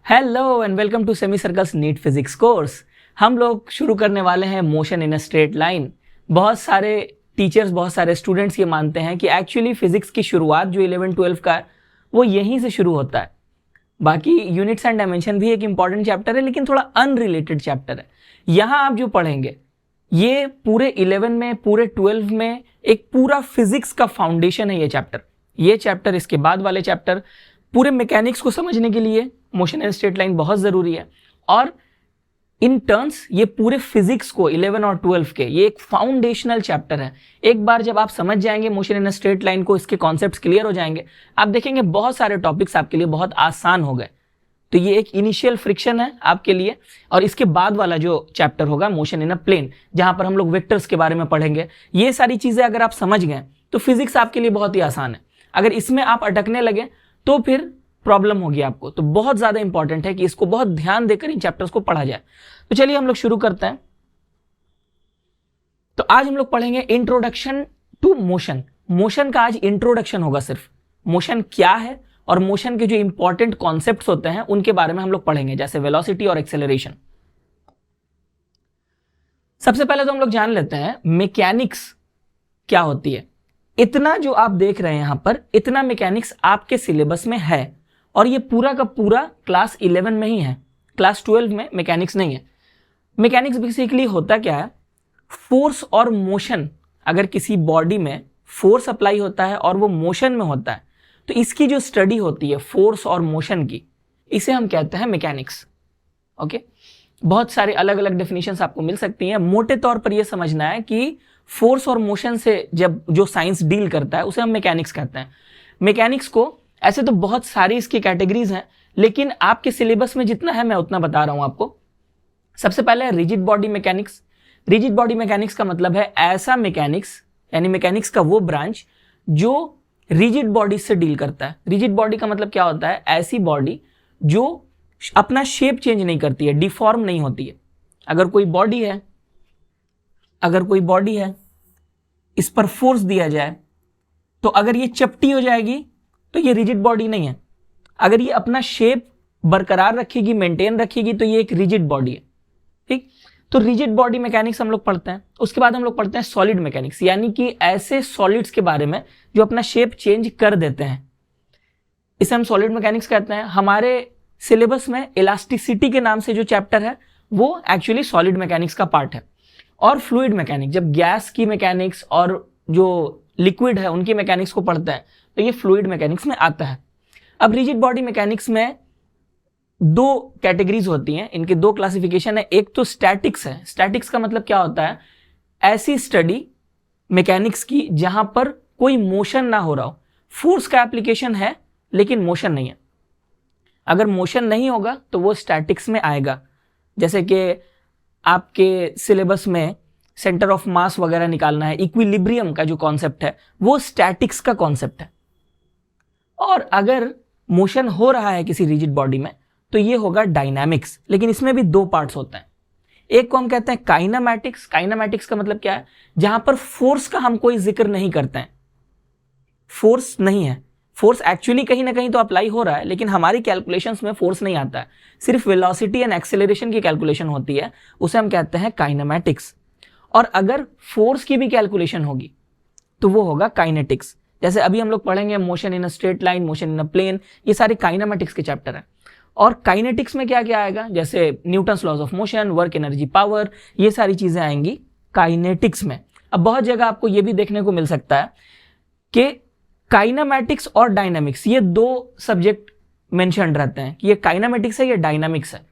Hello and welcome to semi circles NEET physics course. हम लोग शुरू करने वाले हैं motion in a straight line. बहुत सारे टीचर्स, बहुत सारे स्टूडेंट्स ये मानते हैं कि एक्चुअली फिजिक्स की शुरुआत जो 11-12 का वो यहीं से शुरू होता है। बाकी यूनिट्स एंड डायमेंशन भी एक इंपॉर्टेंट चैप्टर है, लेकिन थोड़ा अनरिलेटेड चैप्टर है। यहाँ आप जो पढ़ेंगे ये पूरे 11 में, पूरे 12 में एक पूरा फिजिक्स का फाउंडेशन है। ये चैप्टर इसके बाद वाले चैप्टर पूरे मैकेनिक्स को समझने के लिए मोशन इन स्ट्रेट लाइन बहुत ज़रूरी है। और इन टर्न्स ये पूरे फिजिक्स को 11 और 12 के ये एक फाउंडेशनल चैप्टर है। एक बार जब आप समझ जाएंगे मोशन इन स्ट्रेट लाइन को, इसके कॉन्सेप्ट्स क्लियर हो जाएंगे, आप देखेंगे बहुत सारे टॉपिक्स आपके लिए बहुत आसान हो गए। तो ये एक इनिशियल फ्रिक्शन है आपके लिए। और इसके बाद वाला जो चैप्टर होगा मोशन इन अ प्लेन, जहां पर हम लोग वेक्टर्स के बारे में पढ़ेंगे। ये सारी चीजें अगर आप समझ गए तो फिजिक्स आपके लिए बहुत ही आसान है। अगर इसमें आप अटकने लगे तो फिर प्रॉब्लम होगी आपको। तो बहुत ज्यादा इंपॉर्टेंट है कि इसको बहुत ध्यान देकर इन चैप्टर्स को पढ़ा जाए। तो चलिए हम लोग शुरू करते हैं। तो आज हम लोग पढ़ेंगे इंट्रोडक्शन टू मोशन। मोशन का आज इंट्रोडक्शन होगा। सिर्फ मोशन क्या है और मोशन के जो इंपॉर्टेंट कॉन्सेप्ट्स होते हैं उनके बारे में हम लोग पढ़ेंगे, जैसे वेलोसिटी और एक्सेलरेशन। सबसे पहले तो हम लोग जान लेते हैं मैकेनिक्स क्या होती है। इतना जो आप देख रहे हैं यहां पर, इतना मैकेनिक्स आपके सिलेबस में है और ये पूरा का पूरा क्लास 11 में ही है। क्लास 12 में मैकेनिक्स नहीं है। मैकेनिक्स बेसिकली होता क्या है, फोर्स और मोशन। अगर किसी बॉडी में फोर्स अप्लाई होता है और वो मोशन में होता है तो इसकी जो स्टडी होती है फोर्स और मोशन की, इसे हम कहते हैं मैकेनिक्स। ओके, बहुत सारे अलग अलग डेफिनेशंस आपको मिल सकती हैं। मोटे तौर पर यह समझना है कि फोर्स और मोशन से जब जो साइंस डील करता है उसे हम मैकेनिक्स कहते हैं। मैकेनिक्स को ऐसे तो बहुत सारी इसकी कैटेगरीज हैं, लेकिन आपके सिलेबस में जितना है मैं उतना बता रहा हूं आपको। सबसे पहले rigid body mechanics. Rigid body mechanics का मतलब है ऐसा मैकेनिक्स, यानी मैकेनिक्स का वो ब्रांच जो रिजिड बॉडी से डील करता है। रिजिड बॉडी का मतलब क्या होता है, ऐसी बॉडी जो अपना शेप चेंज नहीं करती है, डिफॉर्म नहीं होती है। अगर कोई बॉडी है इस पर फोर्स दिया जाए तो अगर ये चपटी हो जाएगी तो ये रिजिड बॉडी नहीं है। अगर ये अपना शेप बरकरार रखेगी, मेंटेन रखेगी, तो ये एक रिजिड बॉडी है। ठीक, तो रिजिड बॉडी मैकेनिक्स हम लोग पढ़ते हैं। उसके बाद हम लोग पढ़ते हैं सॉलिड मैकेनिक्स, यानी कि ऐसे सॉलिड्स के बारे में जो अपना शेप चेंज कर देते हैं, इसे हम सॉलिड मैकेनिक्स कहते हैं। हमारे सिलेबस में इलास्टिसिटी के नाम से जो चैप्टर है वो एक्चुअली सॉलिड मैकेनिक्स का पार्ट है। और फ्लूइड मैकेनिक्स, जब गैस की मैकेनिक्स और जो लिक्विड है उनकी मैकेनिक्स को पढ़ते हैं तो ये फ्लूइड मैकेनिक्स में आता है। अब रिजिड बॉडी मैकेनिक्स में दो कैटेगरीज होती हैं, इनके दो क्लासिफिकेशन है। एक तो स्टैटिक्स है। स्टैटिक्स का मतलब क्या होता है, ऐसी स्टडी मैकेनिक्स की जहां पर कोई मोशन ना हो रहा हो। फोर्स का एप्लीकेशन है लेकिन मोशन नहीं है। अगर मोशन नहीं होगा तो वो स्टैटिक्स में आएगा। जैसे कि आपके सिलेबस में सेंटर ऑफ मास वगैरह निकालना है, इक्विलिब्रियम का जो कॉन्सेप्ट है वो स्टैटिक्स का कॉन्सेप्ट है। और अगर मोशन हो रहा है किसी रिजिड बॉडी में तो ये होगा डायनामिक्स। लेकिन इसमें भी दो पार्ट्स होते हैं। एक को हम कहते हैं काइनेमैटिक्स। काइनेमैटिक्स का मतलब क्या है, जहां पर फोर्स का हम कोई जिक्र नहीं करते हैं, फोर्स नहीं है। फोर्स एक्चुअली कहीं ना कहीं तो अप्लाई हो रहा है, लेकिन हमारी कैलकुलेशंस में फोर्स नहीं आता है, सिर्फ वेलोसिटी एंड एक्सेलरेशन की कैलकुलेशन होती है, उसे हम कहते हैं काइनेमैटिक्स। और अगर फोर्स की भी कैलकुलेशन होगी तो वो होगा काइनेटिक्स। जैसे अभी हम लोग पढ़ेंगे motion in a straight line, motion in a plane, ये सारे काइनेमैटिक्स के चैप्टर हैं। और काइनेटिक्स में क्या क्या आएगा, जैसे Newton's laws of motion, work energy power, ये सारी चीजें आएंगी काइनेटिक्स में। अब बहुत जगह आपको ये भी देखने को मिल सकता है कि काइनेमैटिक्स और डायनामिक्स, ये दो सब्जेक्ट मेंशन रहते हैं कि ये काइनेमैटिक्स है, ये डायनामिक्स है।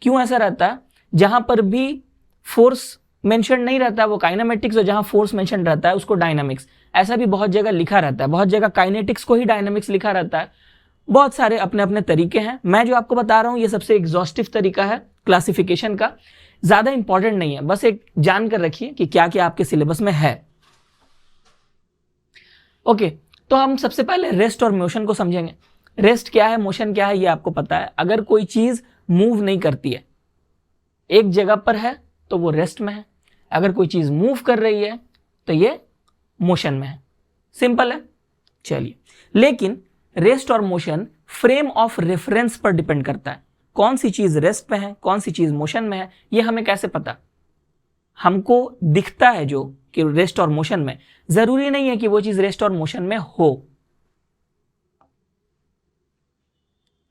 क्यों ऐसा रहता है, जहां पर भी फोर्स मेंशन नहीं रहता है वो काइनेमैटिक्स, और जहां फोर्स मेंशन रहता है उसको डायनामिक्स। ऐसा भी बहुत जगह लिखा रहता है। बहुत जगह काइनेटिक्स को ही डायनामिक्स लिखा रहता है। बहुत सारे अपने अपने तरीके हैं। मैं जो आपको बता रहा हूं ये सबसे एग्जॉस्टिव तरीका है क्लासिफिकेशन का, ज्यादा इंपॉर्टेंट नहीं है, बस एक जानकर रखिए कि क्या क्या आपके सिलेबस में है। ओके, तो हम सबसे पहले रेस्ट और मोशन को समझेंगे। रेस्ट क्या है, मोशन क्या है, ये आपको पता है। अगर कोई चीज मूव नहीं करती है, एक जगह पर है, तो वो रेस्ट में है। अगर कोई चीज मूव कर रही है तो ये मोशन में है। सिंपल है। चलिए, लेकिन रेस्ट और मोशन फ्रेम ऑफ रेफरेंस पर डिपेंड करता है। कौन सी चीज रेस्ट में है, कौन सी चीज मोशन में है, ये हमें कैसे पता? हमको दिखता है जो कि रेस्ट और मोशन में, जरूरी नहीं है कि वो चीज रेस्ट और मोशन में हो।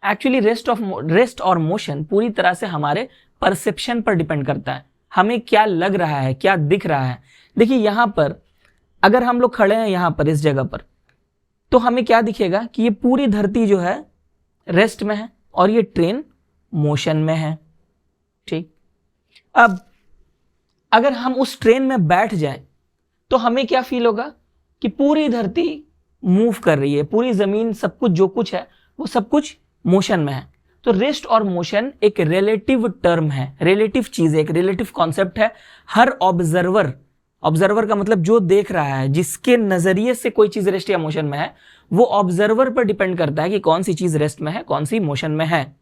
एक्चुअली रेस्ट और मोशन पूरी तरह से हमारे परसेप्शन पर डिपेंड करता है, हमें क्या लग रहा है, क्या दिख रहा है। देखिए यहां पर अगर हम लोग खड़े हैं यहां पर इस जगह पर, तो हमें क्या दिखेगा कि ये पूरी धरती जो है रेस्ट में है और ये ट्रेन मोशन में है। ठीक, अब अगर हम उस ट्रेन में बैठ जाएं तो हमें क्या फील होगा कि पूरी धरती मूव कर रही है, पूरी जमीन, सब कुछ जो कुछ है वो सब कुछ मोशन में है। तो रेस्ट और मोशन एक रिलेटिव टर्म है, रिलेटिव चीज है, एक रिलेटिव कॉन्सेप्ट है। हर ऑब्जर्वर, ऑब्जर्वर का मतलब जो देख रहा है, जिसके नजरिए से कोई चीज रेस्ट या मोशन में है, वो ऑब्जर्वर पर डिपेंड करता है कि कौन सी चीज रेस्ट में है, कौन सी मोशन में है।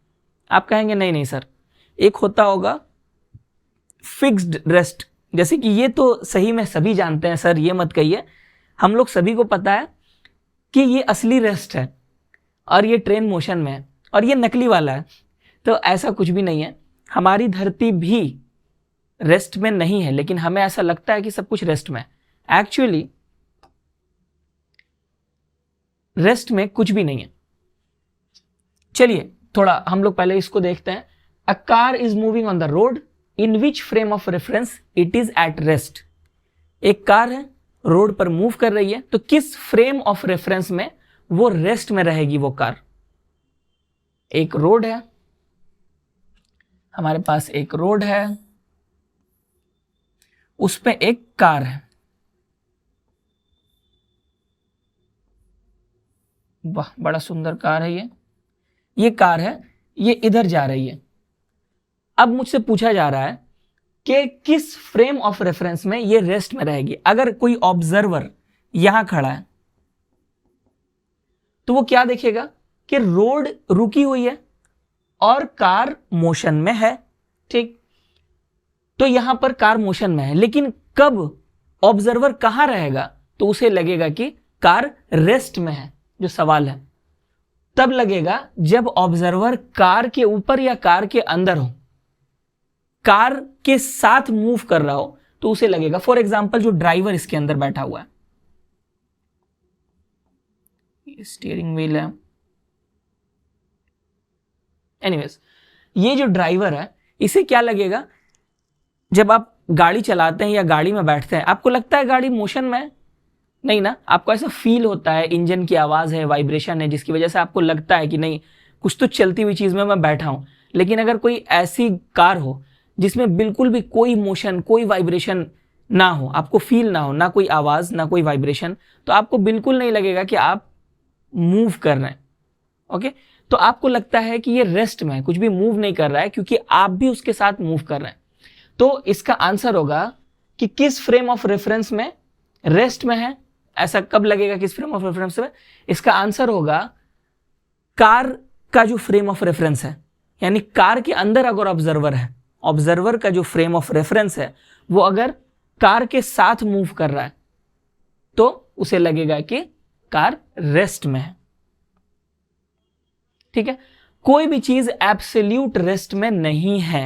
आप कहेंगे नहीं नहीं सर, एक होता होगा फिक्स्ड रेस्ट, जैसे कि ये तो सही में सभी जानते हैं सर, ये मत कहिए, हम लोग सभी को पता है कि ये असली रेस्ट है और ये ट्रेन मोशन में है और ये नकली वाला है। तो ऐसा कुछ भी नहीं है, हमारी धरती भी रेस्ट में नहीं है, लेकिन हमें ऐसा लगता है कि सब कुछ रेस्ट में है। एक्चुअली रेस्ट में कुछ भी नहीं है। चलिए थोड़ा हम लोग पहले इसको देखते हैं। A car is moving on the road, in which frame of reference it is at rest. एक कार है, रोड पर मूव कर रही है, तो किस फ्रेम ऑफ रेफरेंस में वो रेस्ट में रहेगी वो कार? एक रोड है, हमारे पास एक रोड है, उस पे एक कार है, वाह बड़ा सुंदर कार है ये कार है, ये इधर जा रही है। अब मुझसे पूछा जा रहा है कि किस फ्रेम ऑफ रेफरेंस में ये रेस्ट में रहेगी। अगर कोई ऑब्जर्वर यहां खड़ा है तो वो क्या देखेगा कि रोड रुकी हुई है और कार मोशन में है। ठीक, तो यहां पर कार मोशन में है, लेकिन कब ऑब्जर्वर कहां रहेगा तो उसे लगेगा कि कार रेस्ट में है। जो सवाल है तब लगेगा जब ऑब्जर्वर कार के ऊपर या कार के अंदर हो, कार के साथ मूव कर रहा हो, तो उसे लगेगा। फॉर एग्जाम्पल जो ड्राइवर इसके अंदर बैठा हुआ है, स्टीयरिंग व्हील है, एनीवेज ये जो ड्राइवर है इसे क्या लगेगा, जब आप गाड़ी चलाते हैं या गाड़ी में बैठते हैं, आपको लगता है गाड़ी मोशन में है? नहीं ना, आपको ऐसा फील होता है, इंजन की आवाज है, वाइब्रेशन है, जिसकी वजह से आपको लगता है कि नहीं कुछ तो चलती हुई चीज में मैं बैठा हूं। लेकिन अगर कोई ऐसी कार हो जिसमें बिल्कुल भी कोई मोशन, कोई वाइब्रेशन ना हो, आपको फील ना हो, ना कोई आवाज ना कोई वाइब्रेशन, तो आपको बिल्कुल नहीं लगेगा कि आप मूव कर रहे हैं। ओके, तो आपको लगता है कि ये रेस्ट में है, कुछ भी मूव नहीं कर रहा है, क्योंकि आप भी उसके साथ मूव कर रहे हैं। तो इसका आंसर होगा कि किस फ्रेम ऑफ रेफरेंस में रेस्ट में है। ऐसा कब लगेगा किस फ्रेम ऑफ रेफरेंस में? इसका आंसर होगा कार का जो फ्रेम ऑफ रेफरेंस है, यानी कार के अंदर अगर ऑब्जर्वर है, ऑब्जर्वर का जो फ्रेम ऑफ रेफरेंस है वो अगर कार के साथ मूव कर रहा है तो उसे लगेगा कि कार रेस्ट में है। ठीक है, कोई भी चीज एब्सोल्यूट रेस्ट में नहीं है,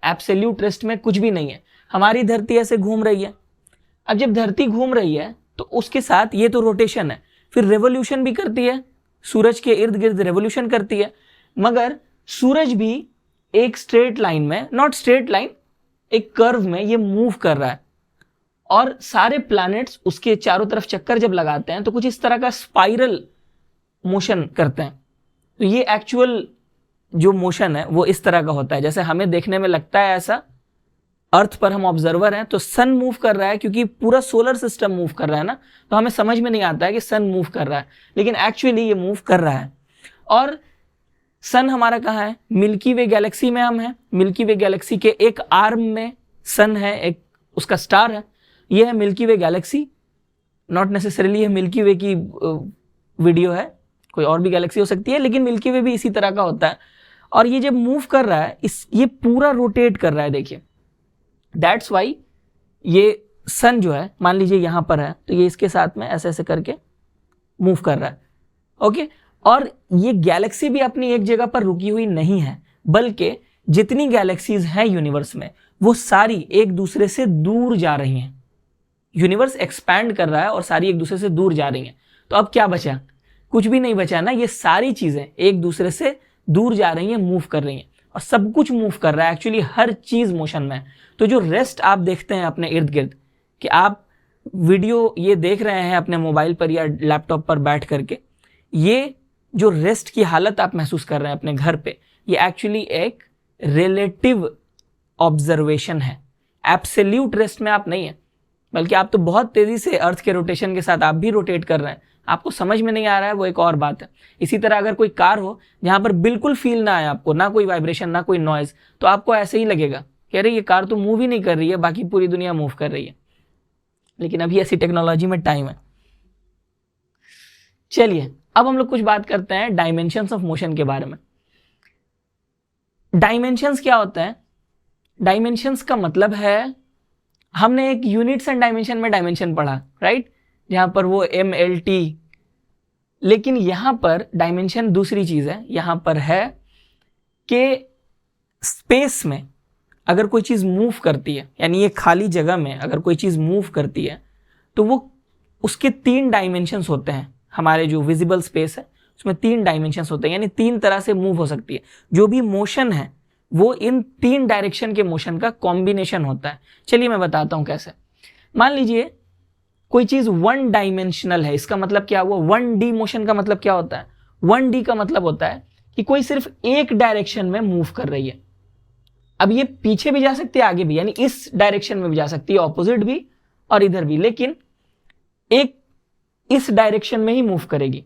एब्सोल्यूट रेस्ट में कुछ भी नहीं है। हमारी धरती ऐसे घूम रही है, अब जब धरती घूम रही है तो उसके साथ ये तो रोटेशन है, फिर रेवोल्यूशन भी करती है, सूरज के इर्द गिर्द रेवोल्यूशन करती है, मगर सूरज भी एक स्ट्रेट लाइन में, नॉट स्ट्रेट लाइन, एक कर्व में ये मूव कर रहा है, और सारे प्लैनेट्स उसके चारों तरफ चक्कर जब लगाते हैं तो कुछ इस तरह का स्पाइरल मोशन करते हैं। तो ये एक्चुअल जो मोशन है वो इस तरह का होता है, जैसे हमें देखने में लगता है ऐसा, अर्थ पर हम ऑब्जर्वर हैं तो सन मूव कर रहा है, क्योंकि पूरा सोलर सिस्टम मूव कर रहा है ना, तो हमें समझ में नहीं आता है कि सन मूव कर रहा है, लेकिन एक्चुअली ये मूव कर रहा है। और सन हमारा कहाँ है? मिल्की वे गैलेक्सी में हम हैं। मिल्की वे गैलेक्सी के एक आर्म में सन है, एक उसका स्टार है, ये है milky way Galaxy. Not necessarily ये मिल्की वे की वीडियो है, कोई और भी गैलेक्सी हो सकती है, लेकिन मिल्की वे भी इसी तरह का होता है। और ये जब मूव कर रहा है, ये पूरा रोटेट कर रहा है, देखिए दैट्स वाई ये सन जो है, मान लीजिए यहां पर है, तो ये इसके साथ में ऐसे ऐसे करके मूव कर रहा है। ओके, और ये गैलेक्सी भी अपनी एक जगह पर रुकी हुई नहीं है, बल्कि जितनी गैलेक्सीज हैं यूनिवर्स में वो सारी एक दूसरे से दूर जा रही हैं। यूनिवर्स एक्सपैंड कर रहा है और सारी एक दूसरे से दूर जा रही हैं। तो अब क्या बचा? कुछ भी नहीं बचा ना। ये सारी चीजें एक दूसरे से दूर जा रही हैं, मूव कर रही हैं, और सब कुछ मूव कर रहा है। एक्चुअली हर चीज मोशन में है। तो जो रेस्ट आप देखते हैं अपने इर्द गिर्द, कि आप वीडियो ये देख रहे हैं अपने मोबाइल पर या लैपटॉप पर बैठ करके, ये जो रेस्ट की हालत आप महसूस कर रहे हैं अपने घर पे, ये एक्चुअली एक रिलेटिव ऑब्जर्वेशन है। एब्सोल्यूट रेस्ट में आप नहीं है, बल्कि आप तो बहुत तेजी से अर्थ के रोटेशन के साथ आप भी रोटेट कर रहे हैं। आपको समझ में नहीं आ रहा है, वो एक और बात है। इसी तरह अगर कोई कार हो जहां पर बिल्कुल फील ना आए आपको, ना कोई वाइब्रेशन ना कोई नॉइज, तो आपको ऐसे ही लगेगा कि अरे ये कार तो मूव ही नहीं कर रही है, बाकी पूरी दुनिया मूव कर रही है। लेकिन अभी ऐसी टेक्नोलॉजी में टाइम है। चलिए अब हम लोग कुछ बात करते हैं डायमेंशंस ऑफ मोशन के बारे में। डायमेंशंस क्या होता है? डायमेंशंस का मतलब है, हमने एक यूनिट्स एंड डायमेंशन में डायमेंशन पढ़ा, राइट, जहां पर वो MLT, लेकिन यहां पर डायमेंशन दूसरी चीज है। यहां पर है कि स्पेस में अगर कोई चीज मूव करती है, यानी ये खाली जगह में अगर कोई चीज मूव करती है, तो वो उसके 3 डायमेंशंस होते हैं। हमारे जो विजिबल स्पेस है उसमें 3 डायमेंशंस होते हैं, यानी 3 तरह से मूव हो सकती है। जो भी मोशन है वो इन 3 डायरेक्शन के मोशन का कॉम्बिनेशन होता है। चलिए मैं बताता हूं कैसे। मान लीजिए कोई चीज 1 डायमेंशनल है, इसका मतलब क्या हुआ? 1D मोशन का मतलब क्या होता है? 1D का मतलब होता है कि कोई सिर्फ एक डायरेक्शन में मूव कर रही है। अब ये पीछे भी जा सकती है, आगे भी, यानी इस डायरेक्शन में भी जा सकती है, ऑपोजिट भी और इधर भी, लेकिन एक इस डायरेक्शन में ही मूव करेगी।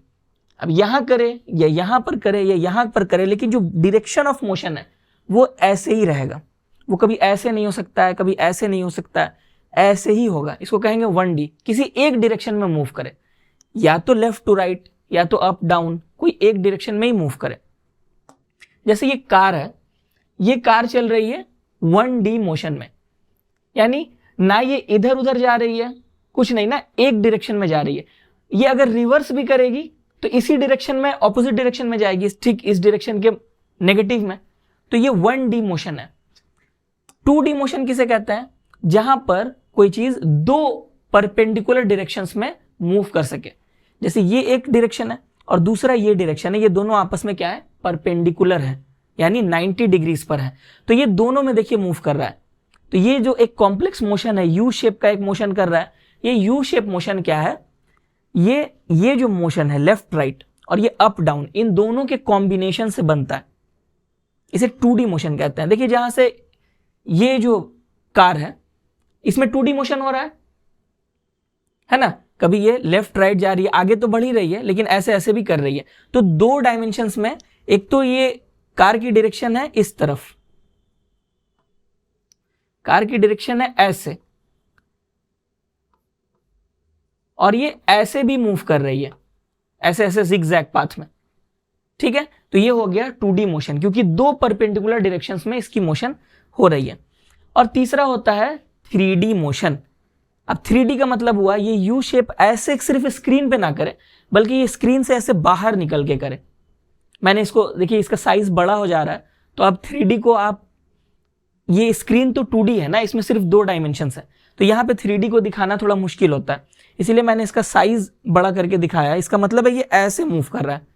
अब यहां करे या यहां पर करे या यहां पर करे, लेकिन जो डायरेक्शन ऑफ मोशन है वो ऐसे ही रहेगा। वो कभी ऐसे नहीं हो सकता है, कभी ऐसे नहीं हो सकता है, ऐसे ही होगा। इसको कहेंगे 1D। किसी एक डायरेक्शन में मूव करे, या तो लेफ्ट टू राइट या तो अप डाउन, कोई एक डायरेक्शन में ही मूव करे। जैसे ये कार है, ये कार चल रही है 1D मोशन में, यानी ना ये इधर उधर जा रही है, कुछ नहीं ना, एक डायरेक्शन में जा रही है। ये अगर रिवर्स भी करेगी तो इसी डायरेक्शन में, ऑपोजिट डायरेक्शन में जाएगी, ठीक इस डायरेक्शन के नेगेटिव में। तो ये 1D मोशन है। 2D मोशन किसे कहते हैं? जहां पर कोई चीज 2 परपेंडिकुलर डायरेक्शंस में मूव कर सके। जैसे ये एक डायरेक्शन है और दूसरा ये डायरेक्शन है, ये दोनों आपस में क्या है? परपेंडिकुलर है, यानी 90 डिग्रीज पर है। तो ये दोनों में देखिए मूव कर रहा है। तो ये जो एक कॉम्प्लेक्स मोशन है, यू शेप का एक मोशन कर रहा है, ये यू शेप मोशन क्या है? ये जो मोशन है लेफ्ट राइट और ये अप डाउन, इन दोनों के कॉम्बिनेशन से बनता है। इसे 2D मोशन कहते हैं। देखिए जहां से ये जो कार है इसमें 2D मोशन हो रहा है ना, कभी ये लेफ्ट राइट जा रही है, आगे तो बढ़ ही रही है, लेकिन ऐसे ऐसे भी कर रही है। तो 2 डायमेंशंस में, एक तो ये कार की डायरेक्शन है इस तरफ, कार की डायरेक्शन है ऐसे, और ये ऐसे भी मूव कर रही है, ऐसे ऐसे जिगजैग पाथ में, ठीक है। तो ये हो गया 2D मोशन, क्योंकि 2 परपेंडिकुलर डायरेक्शंस में इसकी मोशन हो रही है। और तीसरा होता है 3D मोशन। अब 3D का मतलब हुआ ये यू शेप ऐसे सिर्फ स्क्रीन पे ना करे, बल्कि ये स्क्रीन से ऐसे बाहर निकल के करे। मैंने इसको देखिए, इसका साइज बड़ा हो जा रहा है। तो अब 3D को आप, ये स्क्रीन तो 2D है ना, इसमें सिर्फ 2 डायमेंशंस है, तो यहां पे 3D को दिखाना थोड़ा मुश्किल होता है, इसीलिए मैंने इसका साइज बड़ा करके दिखाया है। इसका मतलब है ये ऐसे मूव कर रहा है।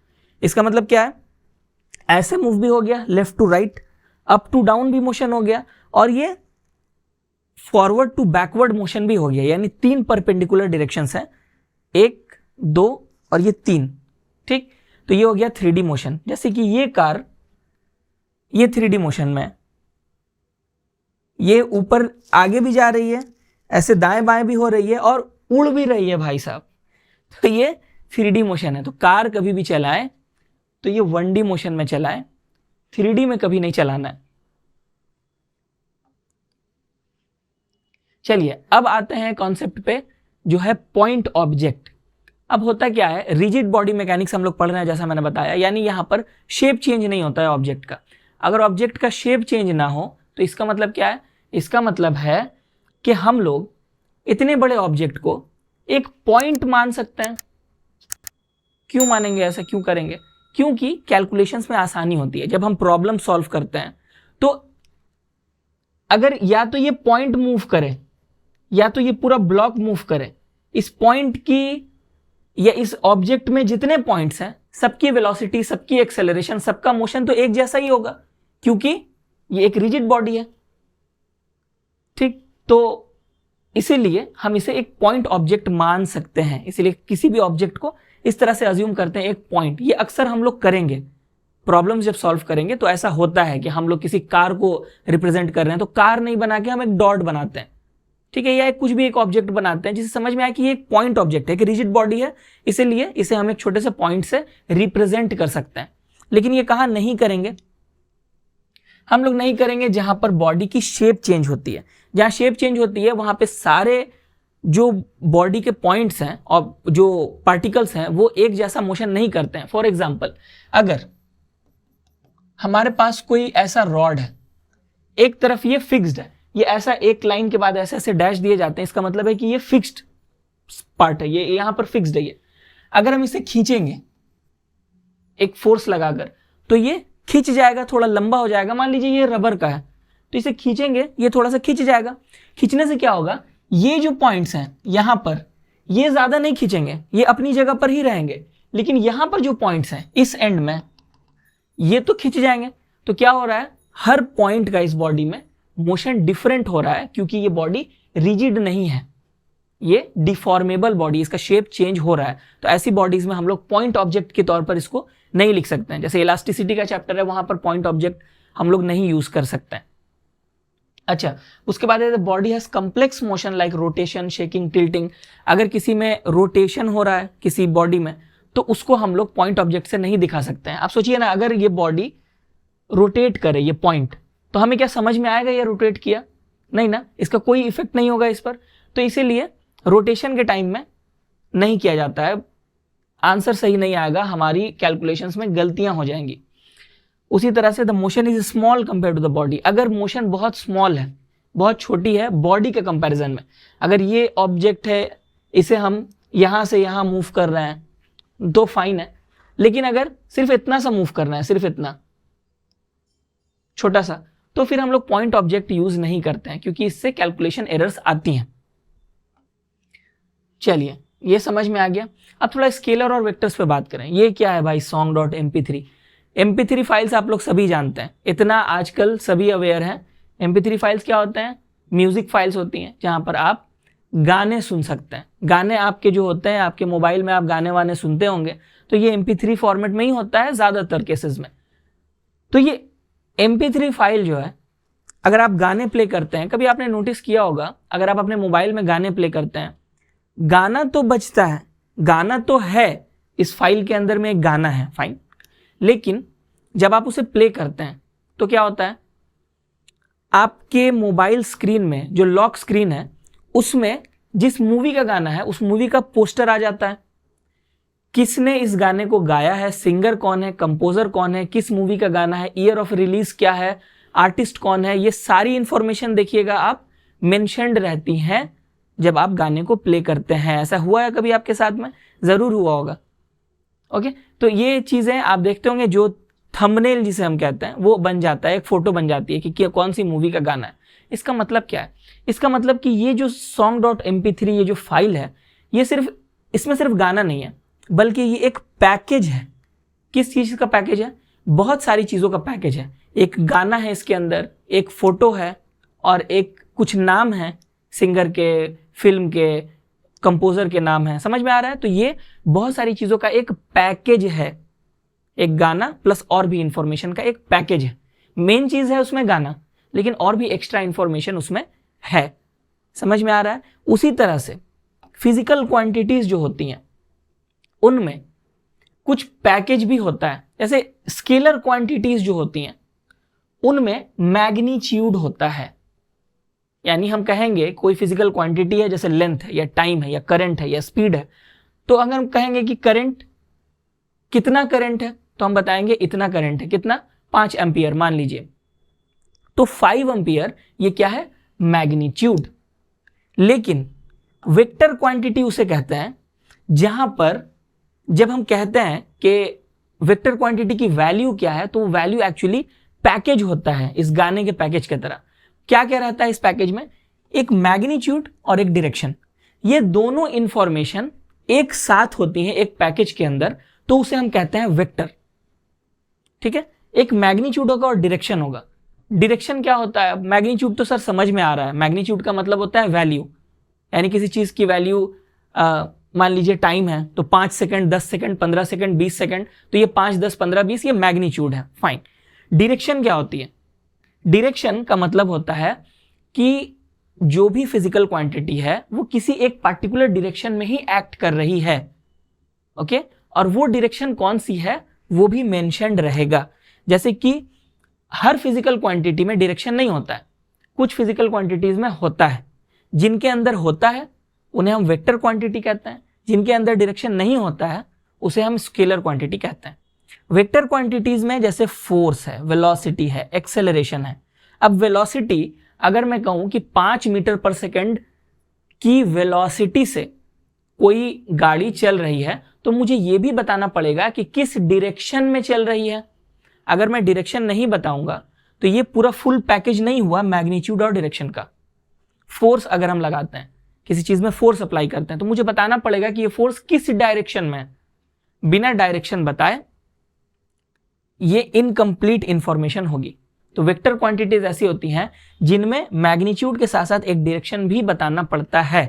इसका मतलब क्या है? ऐसे मूव भी हो गया, left to right, up to down भी मोशन हो गया, और ये फॉरवर्ड टू बैकवर्ड मोशन भी हो गया। यानी 3 परपेंडिकुलर डायरेक्शंस हैं, 1, 2 और ये 3, ठीक। तो ये हो गया 3D मोशन। जैसे कि ये कार, ये 3D मोशन में, ये ऊपर आगे भी जा रही है, ऐसे दाएं बाएं भी हो रही है, और उड़ भी रही है भाई साहब। तो ये 3D मोशन है। तो कार कभी भी चलाएं तो ये 1D मोशन में चलाएं, 3D में कभी नहीं चलाना है। चलिए अब आते हैं कॉन्सेप्ट पे, जो है पॉइंट ऑब्जेक्ट। अब होता क्या है, रिजिड बॉडी मैकेनिक्स हम लोग पढ़ रहे हैं, जैसा मैंने बताया, यानी यहां पर शेप चेंज नहीं होता है ऑब्जेक्ट का। अगर ऑब्जेक्ट का शेप चेंज ना हो तो इसका मतलब क्या है? इसका मतलब है कि हम लोग इतने बड़े ऑब्जेक्ट को एक पॉइंट मान सकते हैं। क्यों मानेंगे, ऐसा क्यों करेंगे? क्योंकि कैलकुलेशंस में आसानी होती है। जब हम प्रॉब्लम सॉल्व करते हैं तो अगर या तो ये पॉइंट मूव करे या तो ये पूरा ब्लॉक मूव करे, इस पॉइंट की या इस ऑब्जेक्ट में जितने पॉइंट्स हैं सबकी वेलोसिटी, सबकी एक्सेलरेशन, सबका मोशन तो एक जैसा ही होगा, क्योंकि ये एक रिजिड बॉडी है। ठीक, तो इसीलिए हम इसे एक पॉइंट ऑब्जेक्ट मान सकते हैं। इसीलिए किसी भी ऑब्जेक्ट को इस तरह से अज्यूम करते हैं एक पॉइंट। ये अक्सर हम लोग करेंगे, प्रॉब्लम्स जब सॉल्व करेंगे तो ऐसा होता है कि हम लोग किसी कार को रिप्रेजेंट कर रहे हैं तो कार नहीं बना के हम एक डॉट बनाते हैं, ठीक है, या कुछ भी एक ऑब्जेक्ट बनाते हैं जिसे समझ में आए कि ये एक पॉइंट ऑब्जेक्ट है, कि रिजिड बॉडी है, इसीलिए इसे हम एक छोटे से पॉइंट से रिप्रेजेंट कर सकते हैं। लेकिन ये कहाँ नहीं करेंगे, हम लोग नहीं करेंगे जहां पर बॉडी की शेप चेंज होती है। जहां शेप चेंज होती है वहां पे सारे जो बॉडी के पॉइंट्स हैं और जो पार्टिकल्स हैं वो एक जैसा मोशन नहीं करते हैं। फॉर एग्जाम्पल, अगर हमारे पास कोई ऐसा रॉड है, एक तरफ ये फिक्स्ड है, ये ऐसा एक लाइन के बाद ऐसे ऐसे डैश दिए जाते हैं, इसका मतलब है कि ये फिक्स्ड पार्ट है, ये यहां पर फिक्स्ड है। ये अगर हम इसे खींचेंगे एक फोर्स लगाकर तो ये खींच जाएगा, थोड़ा लंबा हो जाएगा। मान लीजिए ये रबर का है तो इसे खींचेंगे, ये थोड़ा सा खींच जाएगा। खींचने से क्या होगा, ये जो पॉइंट्स हैं यहां पर ये ज्यादा नहीं खींचेंगे, ये अपनी जगह पर ही रहेंगे, लेकिन यहां पर जो पॉइंट्स हैं इस एंड में ये तो खींच जाएंगे। तो क्या हो रहा है, हर पॉइंट का इस बॉडी में मोशन डिफरेंट हो रहा है, क्योंकि ये बॉडी रिजिड नहीं है, ये डिफॉर्मेबल बॉडी, इसका शेप चेंज हो रहा है। तो ऐसी बॉडीज में हम लोग पॉइंट ऑब्जेक्ट के तौर पर इसको नहीं लिख सकते हैं। जैसे इलास्टिसिटी का चैप्टर है, वहां पर पॉइंट ऑब्जेक्ट हम लोग नहीं यूज कर सकते हैं। अच्छा, उसके बाद body has complex motion like rotation, shaking, tilting. अगर किसी में रोटेशन हो रहा है किसी बॉडी में तो उसको हम लोग पॉइंट ऑब्जेक्ट से नहीं दिखा सकते हैं। आप सोचिए ना, अगर ये बॉडी रोटेट करे, ये पॉइंट, तो हमें क्या समझ में आएगा ये रोटेट किया? नहीं ना, इसका कोई इफेक्ट नहीं होगा इस पर। तो इसीलिए रोटेशन के टाइम में नहीं किया जाता है, आंसर सही नहीं आएगा, हमारी कैलकुलेशंस में गलतियां हो जाएंगी। उसी तरह से the motion is small compare to the body. अगर मोशन बहुत स्मॉल है, बहुत छोटी है बॉडी के कंपैरिजन में, अगर ये ऑब्जेक्ट है, इसे हम यहां से यहां मूव कर रहे हैं तो फाइन है, लेकिन अगर सिर्फ इतना सा मूव करना है, सिर्फ इतना छोटा सा, तो फिर हम लोग पॉइंट ऑब्जेक्ट यूज नहीं करते हैं, क्योंकि इससे कैलकुलेशन एरर्स आती हैं। चलिए, ये समझ में आ गया। अब थोड़ा स्केलर और वेक्टर्स पे बात करें। ये क्या है भाई, song.mp3। mp3 फाइल्स आप लोग सभी जानते हैं, इतना आजकल सभी अवेयर हैं। mp3 फाइल्स क्या होते हैं, म्यूजिक फाइल्स होती हैं जहां पर आप गाने सुन सकते हैं। गाने आपके जो होते हैं, आपके मोबाइल में आप गाने वाने सुनते होंगे, तो ये mp3 फॉर्मेट में ही होता है ज्यादातर केसेस में। तो ये mp3 फाइल जो है, अगर आप गाने प्ले करते हैं, कभी आपने नोटिस किया होगा, अगर आप अपने मोबाइल में गाने प्ले करते हैं, गाना तो बजता है, गाना तो है, इस फाइल के अंदर में एक गाना है, फाइन, लेकिन जब आप उसे प्ले करते हैं तो क्या होता है, आपके मोबाइल स्क्रीन में जो लॉक स्क्रीन है उसमें जिस मूवी का गाना है उस मूवी का पोस्टर आ जाता है। किसने इस गाने को गाया है, सिंगर कौन है, कंपोजर कौन है, किस मूवी का गाना है, ईयर ऑफ रिलीज क्या है, आर्टिस्ट कौन है, ये सारी इंफॉर्मेशन देखिएगा आप मेंशन्ड रहती हैं जब आप गाने को प्ले करते हैं। ऐसा हुआ है कभी आपके साथ में? जरूर हुआ होगा। ओके, तो ये चीजें आप देखते होंगे, जो थंबनेल जिसे हम कहते हैं वो बन जाता है, एक फोटो बन जाती है कि कौन सी मूवी का गाना है। इसका मतलब क्या है, इसका मतलब कि ये जो song.mp3 ये जो फाइल है, ये सिर्फ, इसमें सिर्फ गाना नहीं है, बल्कि ये एक पैकेज है। किस चीज का पैकेज है? बहुत सारी चीजों का पैकेज है। एक गाना है इसके अंदर, एक फोटो है और एक कुछ नाम है, सिंगर के, फिल्म के, कंपोजर के नाम है। समझ में आ रहा है? तो ये बहुत सारी चीजों का एक पैकेज है। एक गाना प्लस और भी इंफॉर्मेशन का एक पैकेज है। मेन चीज है उसमें गाना, लेकिन और भी एक्स्ट्रा इंफॉर्मेशन उसमें है। समझ में आ रहा है? उसी तरह से फिजिकल क्वांटिटीज जो होती हैं उनमें कुछ पैकेज भी होता है। जैसे स्केलर क्वांटिटीज जो होती हैं उनमें मैग्नीट्यूड होता है। यानी हम कहेंगे कोई फिजिकल क्वांटिटी है, जैसे लेंथ है या टाइम है या करंट है या स्पीड है, तो अगर हम कहेंगे कि करंट, कितना करंट है, तो हम बताएंगे इतना करंट है। कितना? 5 एम्पियर मान लीजिए, तो 5 एम्पियर ये क्या है? मैग्नीट्यूड। लेकिन वेक्टर क्वांटिटी उसे कहते हैं जहां पर जब हम कहते हैं कि वेक्टर क्वांटिटी की वैल्यू क्या है, तो वो वैल्यू एक्चुअली पैकेज होता है इस गाने के पैकेज की तरह। क्या क्या रहता है इस पैकेज में, एक मैग्नीट्यूड और एक डायरेक्शन, ये दोनों इंफॉर्मेशन एक साथ होती है एक पैकेज के अंदर, तो उसे हम कहते हैं वेक्टर। ठीक है, एक मैग्नीट्यूड होगा और डायरेक्शन होगा। डायरेक्शन क्या होता है, मैग्नीट्यूड तो सर समझ में आ रहा है, मैग्नीट्यूड का मतलब होता है वैल्यू, यानी किसी चीज की वैल्यू, मान लीजिए टाइम है तो 5 सेकंड, 10 सेकंड, 15 सेकंड, 20 सेकंड, तो ये 5, 10, 15, 20 ये मैग्नीट्यूड है, फाइन। डायरेक्शन क्या होती है, डायरेक्शन का मतलब होता है कि जो भी फिजिकल क्वांटिटी है वो किसी एक पार्टिकुलर डायरेक्शन में ही एक्ट कर रही है, ओके, और वो डायरेक्शन कौन सी है वो भी मेंशन्ड रहेगा। जैसे कि हर फिजिकल क्वांटिटी में डायरेक्शन नहीं होता है, कुछ फिजिकल क्वांटिटीज में होता है, जिनके अंदर होता है उन्हें हम वेक्टर क्वांटिटी कहते हैं, जिनके अंदर डायरेक्शन नहीं होता है उसे हम स्केलर क्वांटिटी कहते हैं। वेक्टर क्वांटिटीज में जैसे फोर्स है, वेलोसिटी है, एक्सेलरेशन है। अब वेलोसिटी अगर मैं कहूं कि 5 मीटर पर सेकंड की वेलोसिटी से कोई गाड़ी चल रही है, तो मुझे यह भी बताना पड़ेगा कि किस डायरेक्शन में चल रही है। अगर मैं डायरेक्शन नहीं बताऊंगा तो ये पूरा फुल पैकेज नहीं हुआ मैग्नीट्यूड और डायरेक्शन का। फोर्स अगर हम लगाते हैं, किसी चीज में फोर्स अप्लाई करते हैं, तो मुझे बताना पड़ेगा कि ये फोर्स किस डायरेक्शन में है। बिना डायरेक्शन बताए ये इनकम्प्लीट इंफॉर्मेशन होगी। तो वेक्टर क्वांटिटीज ऐसी होती हैं जिनमें मैग्नीट्यूड के साथ साथ एक डायरेक्शन भी बताना पड़ता है।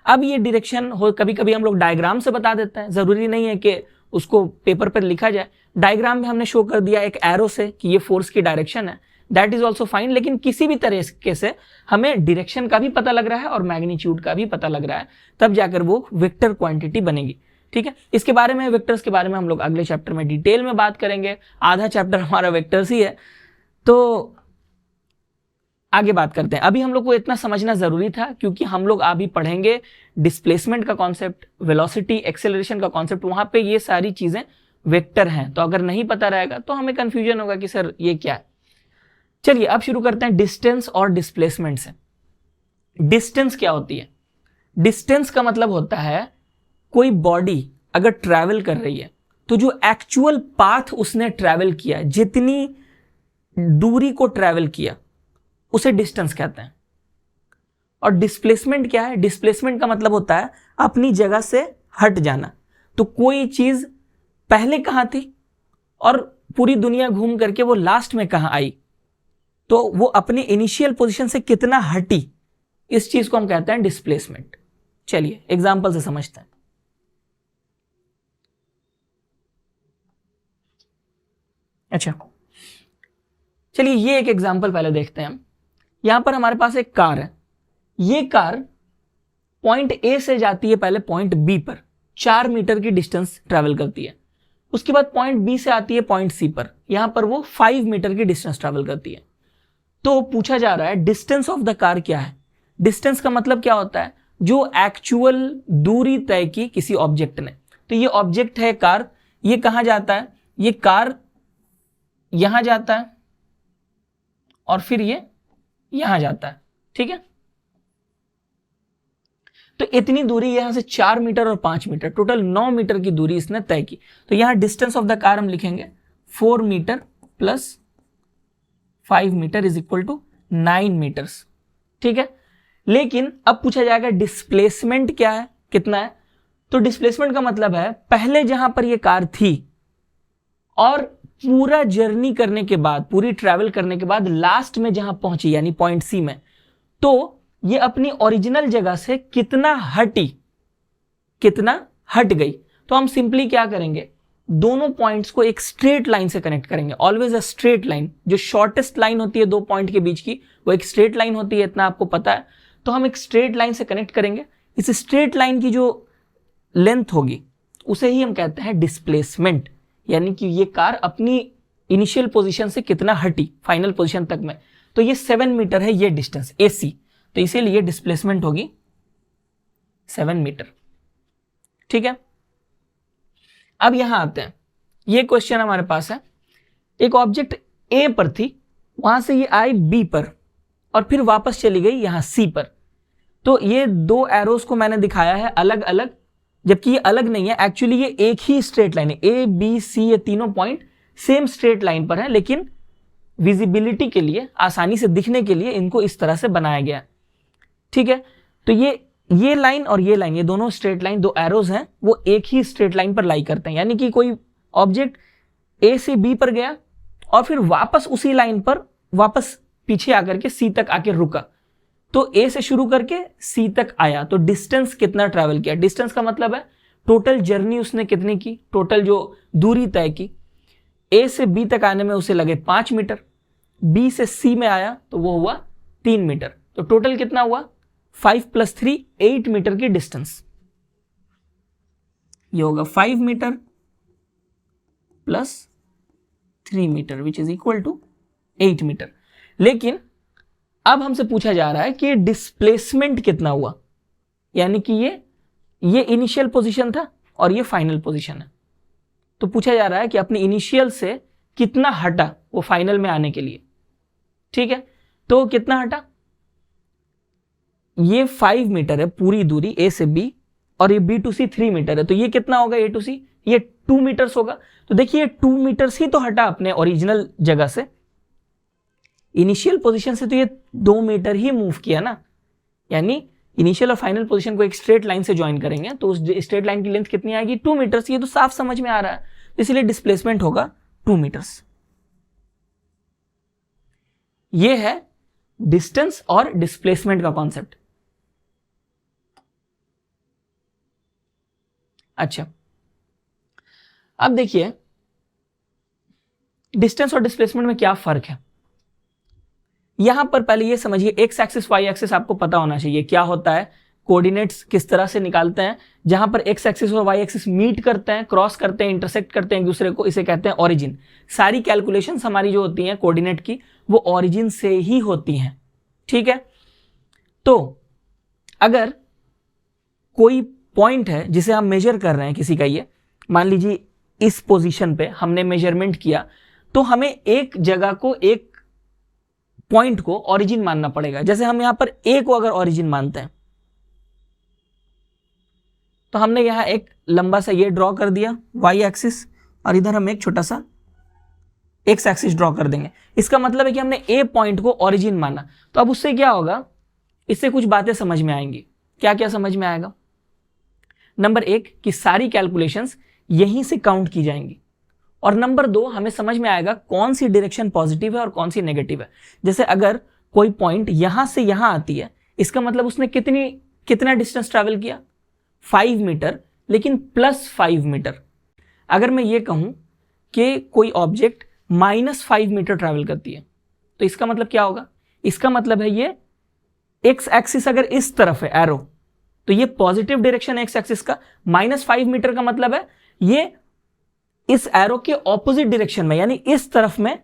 अब ये डायरेक्शन हो, कभी कभी हम लोग डायग्राम से बता देते हैं, जरूरी नहीं है कि उसको पेपर पर लिखा जाए। डायग्राम में हमने शो कर दिया एक एरो से कि ये फोर्स की डायरेक्शन है, दैट इज ऑल्सो फाइन, लेकिन किसी भी तरीके से हमें डायरेक्शन का भी पता लग रहा है और मैग्नीट्यूड का भी पता लग रहा है, तब जाकर वो वेक्टर क्वांटिटी बनेगी। ठीक है, इसके बारे में, वेक्टर्स के बारे में हम लोग अगले चैप्टर में डिटेल में बात करेंगे। आधा चैप्टर हमारा वेक्टर्स ही है, तो आगे बात करते हैं। अभी हम लोग को इतना समझना जरूरी था क्योंकि हम लोग अभी पढ़ेंगे डिस्प्लेसमेंट का कॉन्सेप्ट, वेलोसिटी, एक्सेलरेशन का कॉन्सेप्ट, वहां पे ये सारी चीजें वेक्टर हैं। तो अगर नहीं पता रहेगा तो हमें कंफ्यूजन होगा कि सर ये क्या है। चलिए अब शुरू करते हैं डिस्टेंस और डिस्प्लेसमेंट से। डिस्टेंस क्या होती है, डिस्टेंस का मतलब होता है कोई बॉडी अगर ट्रैवल कर रही है तो जो एक्चुअल पाथ उसने ट्रैवल किया, जितनी दूरी को ट्रैवल किया, उसे डिस्टेंस कहते हैं। और डिस्प्लेसमेंट क्या है, डिस्प्लेसमेंट का मतलब होता है अपनी जगह से हट जाना। तो कोई चीज पहले कहां थी और पूरी दुनिया घूम करके वो लास्ट में कहां आई, तो वो अपनी इनिशियल पोजीशन से कितना हटी, इस चीज को हम कहते हैं डिस्प्लेसमेंट। चलिए एग्जांपल से समझते हैं। अच्छा, चलिए ये एक एग्जांपल पहले देखते हैं हम। यहां पर हमारे पास एक कार है, ये कार पॉइंट ए से जाती है पहले पॉइंट बी पर, 4 मीटर की डिस्टेंस ट्रैवल करती है। उसके बाद पॉइंट बी से आती है पॉइंट सी पर, यहां पर वो 5 मीटर की डिस्टेंस ट्रैवल करती है। तो पूछा जा रहा है डिस्टेंस ऑफ द कार क्या है। डिस्टेंस का मतलब क्या होता है, जो एक्चुअल दूरी तय की किसी ऑब्जेक्ट ने। तो ये ऑब्जेक्ट है कार, ये कहां जाता है, ये कार यहां जाता है और फिर ये यहां जाता है। ठीक है, तो इतनी दूरी यहां से 4 मीटर और 5 मीटर, टोटल 9 मीटर की दूरी इसने तय की। तो यहां डिस्टेंस ऑफ द कार हम लिखेंगे 4 metre plus 5 metre is equal to 9 metres. ठीक है, लेकिन अब पूछा जाएगा डिस्प्लेसमेंट क्या है, कितना है। तो डिस्प्लेसमेंट का मतलब है पहले जहां पर यह कार थी और पूरा जर्नी करने के बाद, पूरी ट्रैवल करने के बाद लास्ट में जहां पहुंची यानी पॉइंट सी में, तो ये अपनी ओरिजिनल जगह से कितना हटी, कितना हट गई। तो हम सिंपली क्या करेंगे, दोनों पॉइंट्स को एक स्ट्रेट लाइन से कनेक्ट करेंगे। ऑलवेज अ स्ट्रेट लाइन, जो शॉर्टेस्ट लाइन होती है दो पॉइंट के बीच की, वो एक स्ट्रेट लाइन होती है, इतना आपको पता है। तो हम एक स्ट्रेट लाइन से कनेक्ट करेंगे। इस स्ट्रेट लाइन की जो लेंथ होगी उसे ही हम कहते हैं डिस्प्लेसमेंट, यानी कि ये कार अपनी इनिशियल पोजीशन से कितना हटी फाइनल पोजीशन तक में। तो ये 7 मीटर है ये डिस्टेंस AC, तो इसीलिए डिस्प्लेसमेंट होगी 7 मीटर। ठीक है, अब यहां आते हैं, ये क्वेश्चन हमारे पास है। एक ऑब्जेक्ट A पर थी, वहां से ये आई B पर और फिर वापस चली गई यहां C पर। तो ये दो एरोस को मैंने दिखाया है अलग अलग जबकि ये अलग नहीं है, एक्चुअली ये एक ही स्ट्रेट लाइन है। ए बी सी ये तीनों पॉइंट सेम स्ट्रेट लाइन पर है, लेकिन विजिबिलिटी के लिए, आसानी से दिखने के लिए इनको इस तरह से बनाया गया है। ठीक है, तो ये लाइन और ये लाइन, ये दोनों स्ट्रेट लाइन, दो एरोज हैं, वो एक ही स्ट्रेट लाइन पर लाई करते हैं। यानी कि कोई ऑब्जेक्ट ए से बी पर गया और फिर वापस उसी लाइन पर वापस पीछे आकर के सी तक आके रुका, तो ए से शुरू करके सी तक आया, तो डिस्टेंस कितना ट्रैवल किया। डिस्टेंस का मतलब है टोटल जर्नी उसने कितनी की, टोटल जो दूरी तय की। ए से बी तक आने में उसे लगे 5 मीटर, बी से सी में आया तो वो हुआ 3 मीटर, तो टोटल कितना हुआ 5 + 3 8 मीटर की डिस्टेंस। ये होगा 5 metre + 3 metre which is equal to 8 metre. लेकिन अब हमसे पूछा जा रहा है कि डिस्प्लेसमेंट कितना हुआ, यानी कि ये इनिशियल पोजीशन था और ये फाइनल पोजीशन है। तो पूछा जा रहा है कि अपने इनिशियल से कितना हटा वो फाइनल में आने के लिए। ठीक है, तो कितना हटा, ये 5 मीटर है पूरी दूरी ए से बी, और ये बी टू सी 3 मीटर है, तो ये कितना होगा ए टू सी, ये 2 मीटर्स होगा। तो देखिए 2 मीटर्स ही तो हटा अपने ओरिजिनल जगह से, इनिशियल पोजीशन से तो ये 2 मीटर ही मूव किया ना। यानी इनिशियल और फाइनल पोजीशन को एक स्ट्रेट लाइन से ज्वाइन करेंगे तो उस स्ट्रेट लाइन की लेंथ कितनी आएगी, 2 मीटर्स। ये तो साफ समझ में आ रहा है, इसलिए डिस्प्लेसमेंट होगा 2 मीटर्स। ये है डिस्टेंस और डिस्प्लेसमेंट का कॉन्सेप्ट। अच्छा, अब देखिए डिस्टेंस और डिस्प्लेसमेंट में क्या फर्क है। यहां पर पहले ये समझिए, एक्स एक्सिस वाई एक्सिस आपको पता होना चाहिए क्या होता है, कोऑर्डिनेट्स किस तरह से निकालते हैं। जहां पर एक्स एक्सिस और वाई एक्सिस मीट करते हैं, क्रॉस करते हैं, इंटरसेक्ट करते हैं एक दूसरे को, इसे कहते हैं ऑरिजिन। सारी कैलकुलेशंस हमारी जो होती हैं कोऑर्डिनेट की, वो ऑरिजिन से ही होती हैं। ठीक है, तो अगर कोई पॉइंट है जिसे हम मेजर कर रहे हैं किसी का, ये मान लीजिए इस पोजीशन पे हमने मेजरमेंट किया, तो हमें एक जगह को, एक पॉइंट को ओरिजिन मानना पड़ेगा। जैसे हम यहां पर ए को अगर ओरिजिन मानते हैं, तो हमने यहां एक लंबा सा ये ड्रॉ कर दिया वाई एक्सिस, और इधर हम एक छोटा सा एक्स एक्सिस ड्रॉ कर देंगे। इसका मतलब है कि हमने ए पॉइंट को ओरिजिन माना। तो अब उससे क्या होगा, इससे कुछ बातें समझ में आएंगी। क्या क्या समझ में आएगा, नंबर 1 कि सारी कैलकुलेशंस यहीं से काउंट की जाएंगी, और नंबर 2 हमें समझ में आएगा कौन सी डायरेक्शन पॉजिटिव है और कौन सी नेगेटिव है। जैसे अगर कोई पॉइंट यहां से यहां आती है, इसका मतलब उसने कितना डिस्टेंस ट्रैवल किया, 5 मीटर, लेकिन +5 मीटर। अगर मैं ये कहूं कि कोई ऑब्जेक्ट -5 मीटर ट्रैवल करती है, तो इसका मतलब क्या होगा, इसका मतलब है ये एक्स एक्सिस अगर इस तरफ है एरो, तो ये पॉजिटिव डायरेक्शन एक्स एक्सिस का। -5 मीटर का मतलब है ये इस एरो के ऑपोजिट डायरेक्शन में, यानी इस तरफ में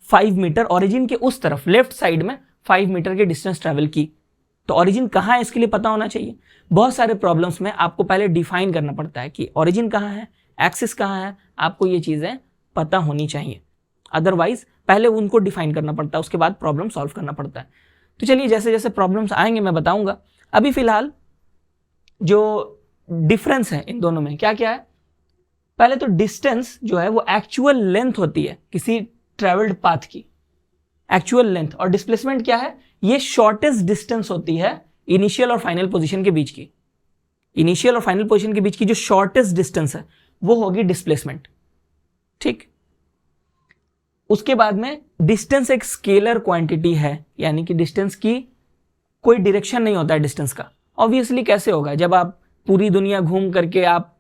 5 मीटर, ओरिजिन के उस तरफ लेफ्ट साइड में 5 मीटर की डिस्टेंस ट्रैवल की। तो ओरिजिन कहां है इसके लिए पता होना चाहिए। बहुत सारे प्रॉब्लम्स में आपको पहले डिफाइन करना पड़ता है कि ओरिजिन कहां है, एक्सिस कहां है, आपको ये चीजें पता होनी चाहिए। अदरवाइज पहले उनको डिफाइन करना पड़ता है, उसके बाद प्रॉब्लम सॉल्व करना पड़ता है। तो चलिए जैसे जैसे प्रॉब्लम्स आएंगे मैं बताऊंगा। अभी फिलहाल जो डिफरेंस है इन दोनों में क्या क्या है, पहले तो डिस्टेंस जो है वो एक्चुअल लेंथ होती है किसी ट्रेवल्ड पाथ की, एक्चुअल लेंथ। और डिस्प्लेसमेंट क्या है, ये शॉर्टेस्ट डिस्टेंस होती है इनिशियल और फाइनल पोजीशन के बीच की। इनिशियल और फाइनल पोजीशन के बीच की जो शॉर्टेस्ट डिस्टेंस है वो होगी डिस्प्लेसमेंट। ठीक, उसके बाद में डिस्टेंस एक स्केलर क्वांटिटी है, यानी कि डिस्टेंस की कोई डायरेक्शन नहीं होता है डिस्टेंस का। ऑब्वियसली कैसे होगा, जब आप पूरी दुनिया घूम करके आप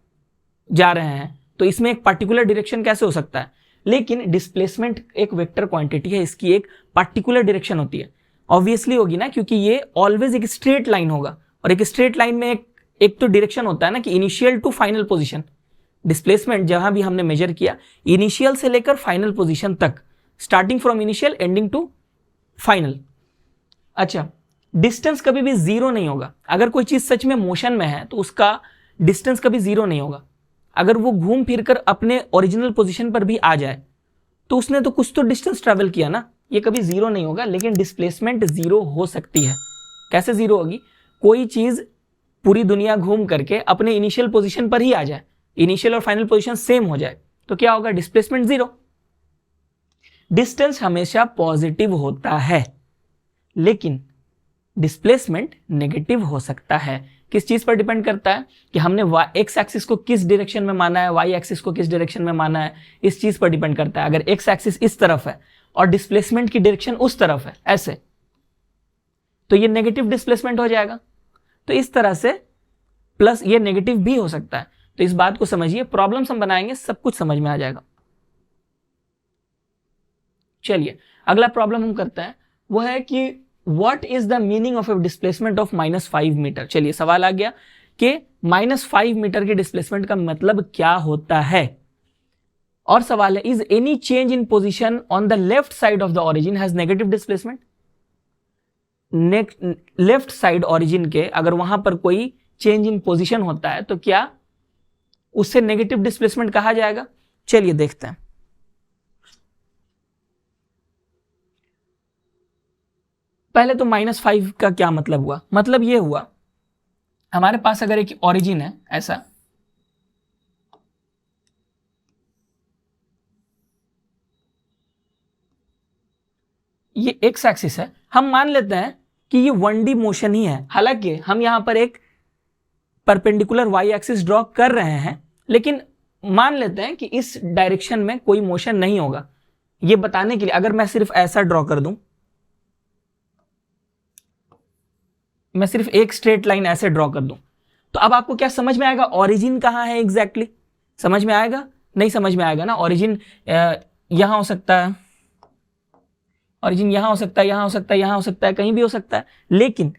जा रहे हैं तो इसमें एक पर्टिकुलर डायरेक्शन कैसे हो सकता है। लेकिन डिस्प्लेसमेंट एक वेक्टर क्वांटिटी है, इसकी एक पर्टिकुलर डायरेक्शन होती है। ऑब्वियसली होगी ना, क्योंकि ये ऑलवेज एक स्ट्रेट लाइन होगा, और एक स्ट्रेट लाइन में एक तो डायरेक्शन होता है ना कि initial to final position. Displacement जहां भी हमने मेजर किया, इनिशियल से लेकर फाइनल पोजीशन तक, starting from initial ending to final. अच्छा, डिस्टेंस कभी भी जीरो नहीं होगा। अगर कोई चीज सच में मोशन में है तो उसका डिस्टेंस कभी जीरो नहीं होगा। अगर वो घूम फिर कर अपने ओरिजिनल पोजीशन पर भी आ जाए तो उसने तो कुछ तो डिस्टेंस ट्रैवल किया ना, ये कभी जीरो नहीं होगा। लेकिन डिस्प्लेसमेंट जीरो हो सकती है। कैसे जीरो होगी, कोई चीज पूरी दुनिया घूम करके अपने इनिशियल पोजीशन पर ही आ जाए, इनिशियल और फाइनल पोजीशन सेम हो जाए, तो क्या होगा? Displacement zero. डिस्टेंस हमेशा पॉजिटिव होता है, लेकिन डिस्प्लेसमेंट नेगेटिव हो सकता है। किस चीज पर डिपेंड करता है कि हमने एक्स एक्सिस को किस डायरेक्शन में माना है, वाई एक्सिस को किस डायरेक्शन में माना है, इस चीज पर डिपेंड करता है। अगर एक्स एक्सिस इस तरफ है और डिस्प्लेसमेंट की डायरेक्शन उस तरफ है ऐसे, तो ये नेगेटिव डिस्प्लेसमेंट हो जाएगा। तो इस तरह से प्लस ये नेगेटिव भी हो सकता है। तो इस बात को समझिए, प्रॉब्लम्स हम बनाएंगे सब कुछ समझ में आ जाएगा। चलिए अगला प्रॉब्लम हम करते हैं, वो है कि what is the meaning of a displacement of -5 metre. चलिए सवाल आ गया कि -5 मीटर के डिस्प्लेसमेंट का मतलब क्या होता है। और सवाल है, is any change in position on the left side of the origin has negative displacement. Left side origin के अगर वहां पर कोई चेंज इन पोजीशन होता है तो क्या उससे नेगेटिव डिस्प्लेसमेंट कहा जाएगा? चलिए देखते हैं। पहले तो -5 का क्या मतलब हुआ? मतलब ये हुआ, हमारे पास अगर एक ओरिजिन है ऐसा, ये एक्स एक्सिस है, हम मान लेते हैं कि ये 1D मोशन ही है। हालांकि हम यहां पर एक परपेंडिकुलर वाई एक्सिस ड्रॉ कर रहे हैं, लेकिन मान लेते हैं कि इस डायरेक्शन में कोई मोशन नहीं होगा। ये बताने के लिए अगर मैं सिर्फ ऐसा ड्रॉ कर दूं, मैं सिर्फ एक स्ट्रेट लाइन ऐसे ड्रॉ कर दूं, तो अब आपको क्या समझ में आएगा? ओरिजिन कहां है एग्जैक्टली? समझ में आएगा? नहीं समझ में आएगा ना। ओरिजिन यहां हो सकता है, ओरिजिन यहां हो सकता है, यहां हो सकता है, यहां हो सकता है, कहीं भी हो सकता है। लेकिन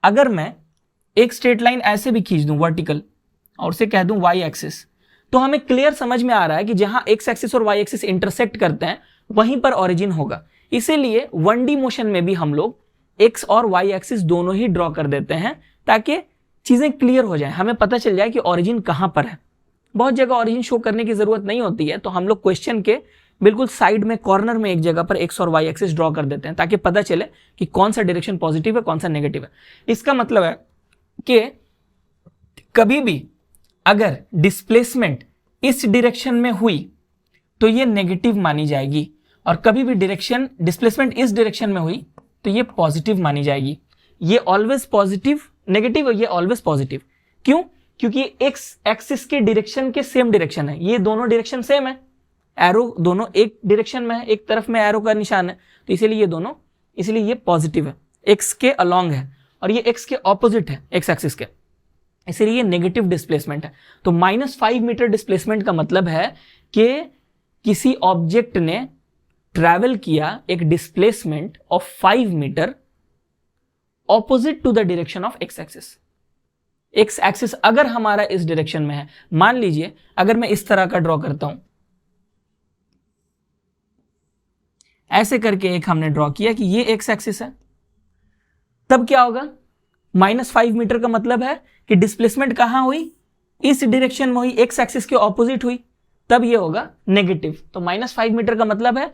अगर मैं एक स्ट्रेट लाइन ऐसे भी खींच दूं वर्टिकल और उसे कह दूं वाई एक्सिस, तो हमें क्लियर समझ में आ रहा है कि जहां एक्स एक्सिस और वाई एक्सिस इंटरसेक्ट करते हैं वहीं पर ओरिजिन होगा। इसीलिए 1D मोशन में भी हम लोग एक्स और वाई एक्सिस दोनों ही ड्रॉ कर देते हैं ताकि चीजें क्लियर हो जाए, हमें पता चल जाए कि ओरिजिन कहां पर है। बहुत जगह ओरिजिन शो करने की जरूरत नहीं होती है, तो हम लोग क्वेश्चन के बिल्कुल साइड में कॉर्नर में एक जगह पर एक्स और वाई एक्सिस ड्रॉ कर देते हैं ताकि पता चले कि कौन सा डायरेक्शन पॉजिटिव है, कौन सा नेगेटिव है। इसका मतलब है कि कभी भी अगर डिस्प्लेसमेंट इस डायरेक्शन में हुई तो ये नेगेटिव मानी जाएगी, और कभी भी डायरेक्शन डिस्प्लेसमेंट इस डायरेक्शन में हुई तो ये पॉजिटिव मानी जाएगी। ये ऑलवेज पॉजिटिव, नेगेटिव, और ये ऑलवेज पॉजिटिव। क्यों? क्योंकि एक्स एक्सिस के डायरेक्शन के सेम डायरेक्शन है, ये दोनों डायरेक्शन सेम है, एरो दोनों एक डायरेक्शन में है, एक तरफ में एरो का निशान है, तो इसीलिए ये दोनों, इसलिए ये पॉजिटिव है, एक्स के अलोंग है, और ये एक्स के ऑपोजिट है, एक्स एक्सिस के, इसलिए ये नेगेटिव डिस्प्लेसमेंट है। तो -5 मीटर डिस्प्लेसमेंट का मतलब है कि किसी ऑब्जेक्ट ने ट्रैवल किया एक displacement of 5 metre opposite to the direction of X axis. X axis अगर हमारा इस डायरेक्शन में है, मान लीजिए अगर मैं इस तरह का ड्रॉ करता हूं, ऐसे करके एक हमने ड्रॉ किया कि ये एक्स एक्सिस है, तब क्या होगा? -5 मीटर का मतलब है कि डिस्प्लेसमेंट कहां हुई? इस डायरेक्शन में हुई, एक्स एक्सिस के ऑपोजिट हुई, तब ये होगा नेगेटिव। तो -5 मीटर का मतलब है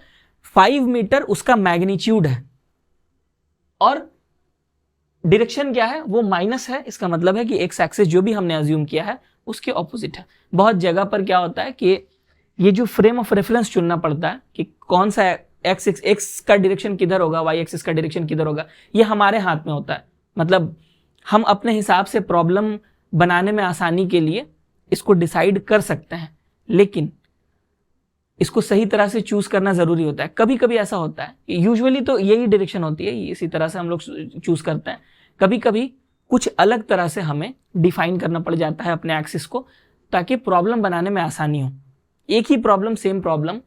5 मीटर उसका मैग्नीट्यूड है, और डायरेक्शन क्या है? वो माइनस है। इसका मतलब है कि एक्स एक्सिस जो भी हमने अज्यूम किया है उसके ऑपोजिट है। बहुत जगह पर क्या होता है कि ये जो फ्रेम ऑफ रेफरेंस चुनना पड़ता है कि कौन सा एक्स का डायरेक्शन किधर होगा, वाई एक्सिस का डायरेक्शन किधर होगा, ये हमारे हाथ में होता है। मतलब हम अपने हिसाब से प्रॉब्लम बनाने में आसानी के लिए इसको डिसाइड कर सकते हैं, लेकिन इसको सही तरह से चूज करना जरूरी होता है। कभी कभी ऐसा होता है, यूजुअली तो यही डायरेक्शन होती है, इसी तरह से हम लोग चूज करते हैं। कभी कभी कुछ अलग तरह से हमें डिफाइन करना पड़ जाता है अपने एक्सिस को, ताकि प्रॉब्लम बनाने में आसानी हो। एक ही प्रॉब्लम, सेम प्रॉब्लम,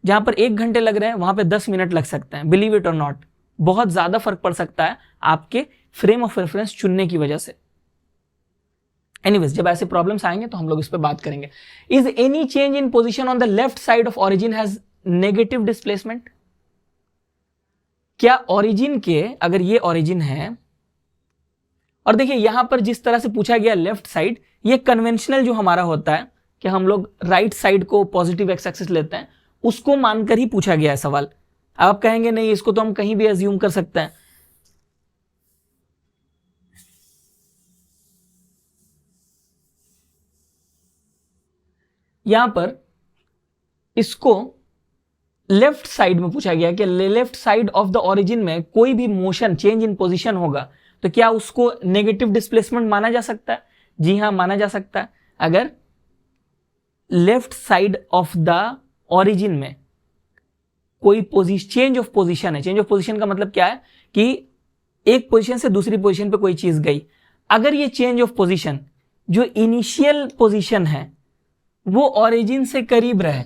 जहां पर 1 घंटे लग रहे हैं वहां पे 10 मिनट लग सकते हैं। बिलीव इट और नॉट, बहुत ज्यादा फर्क पड़ सकता है आपके फ्रेम ऑफ रेफरेंस चुनने की वजह से। एनीवेज, जब ऐसे प्रॉब्लम्स आएंगे तो हम लोग इस पे बात करेंगे। Is any change in position on the left side of origin has negative displacement? क्या ओरिजिन के, अगर ये ओरिजिन है, और देखिए यहां पर जिस तरह से पूछा गया लेफ्ट साइड, ये कन्वेंशनल जो हमारा होता है कि हम लोग राइट साइड को पॉजिटिव एक्स एक्सिस लेते हैं, उसको मानकर ही पूछा गया है सवाल। आप कहेंगे नहीं, इसको तो हम कहीं भी अज्यूम कर सकते हैं। यहां पर इसको लेफ्ट साइड में पूछा गया कि left side of the origin में कोई भी मोशन चेंज इन पोजीशन होगा तो क्या उसको नेगेटिव डिस्प्लेसमेंट माना जा सकता है? जी हां, माना जा सकता है। अगर left side of the origin में कोई चेंज ऑफ पोजीशन है, चेंज ऑफ पोजीशन का मतलब क्या है कि एक पोजीशन से दूसरी पोजीशन पे कोई चीज गई, अगर ये चेंज ऑफ पोजीशन जो इनिशियल पोजीशन है वो ओरिजिन से करीब रहे,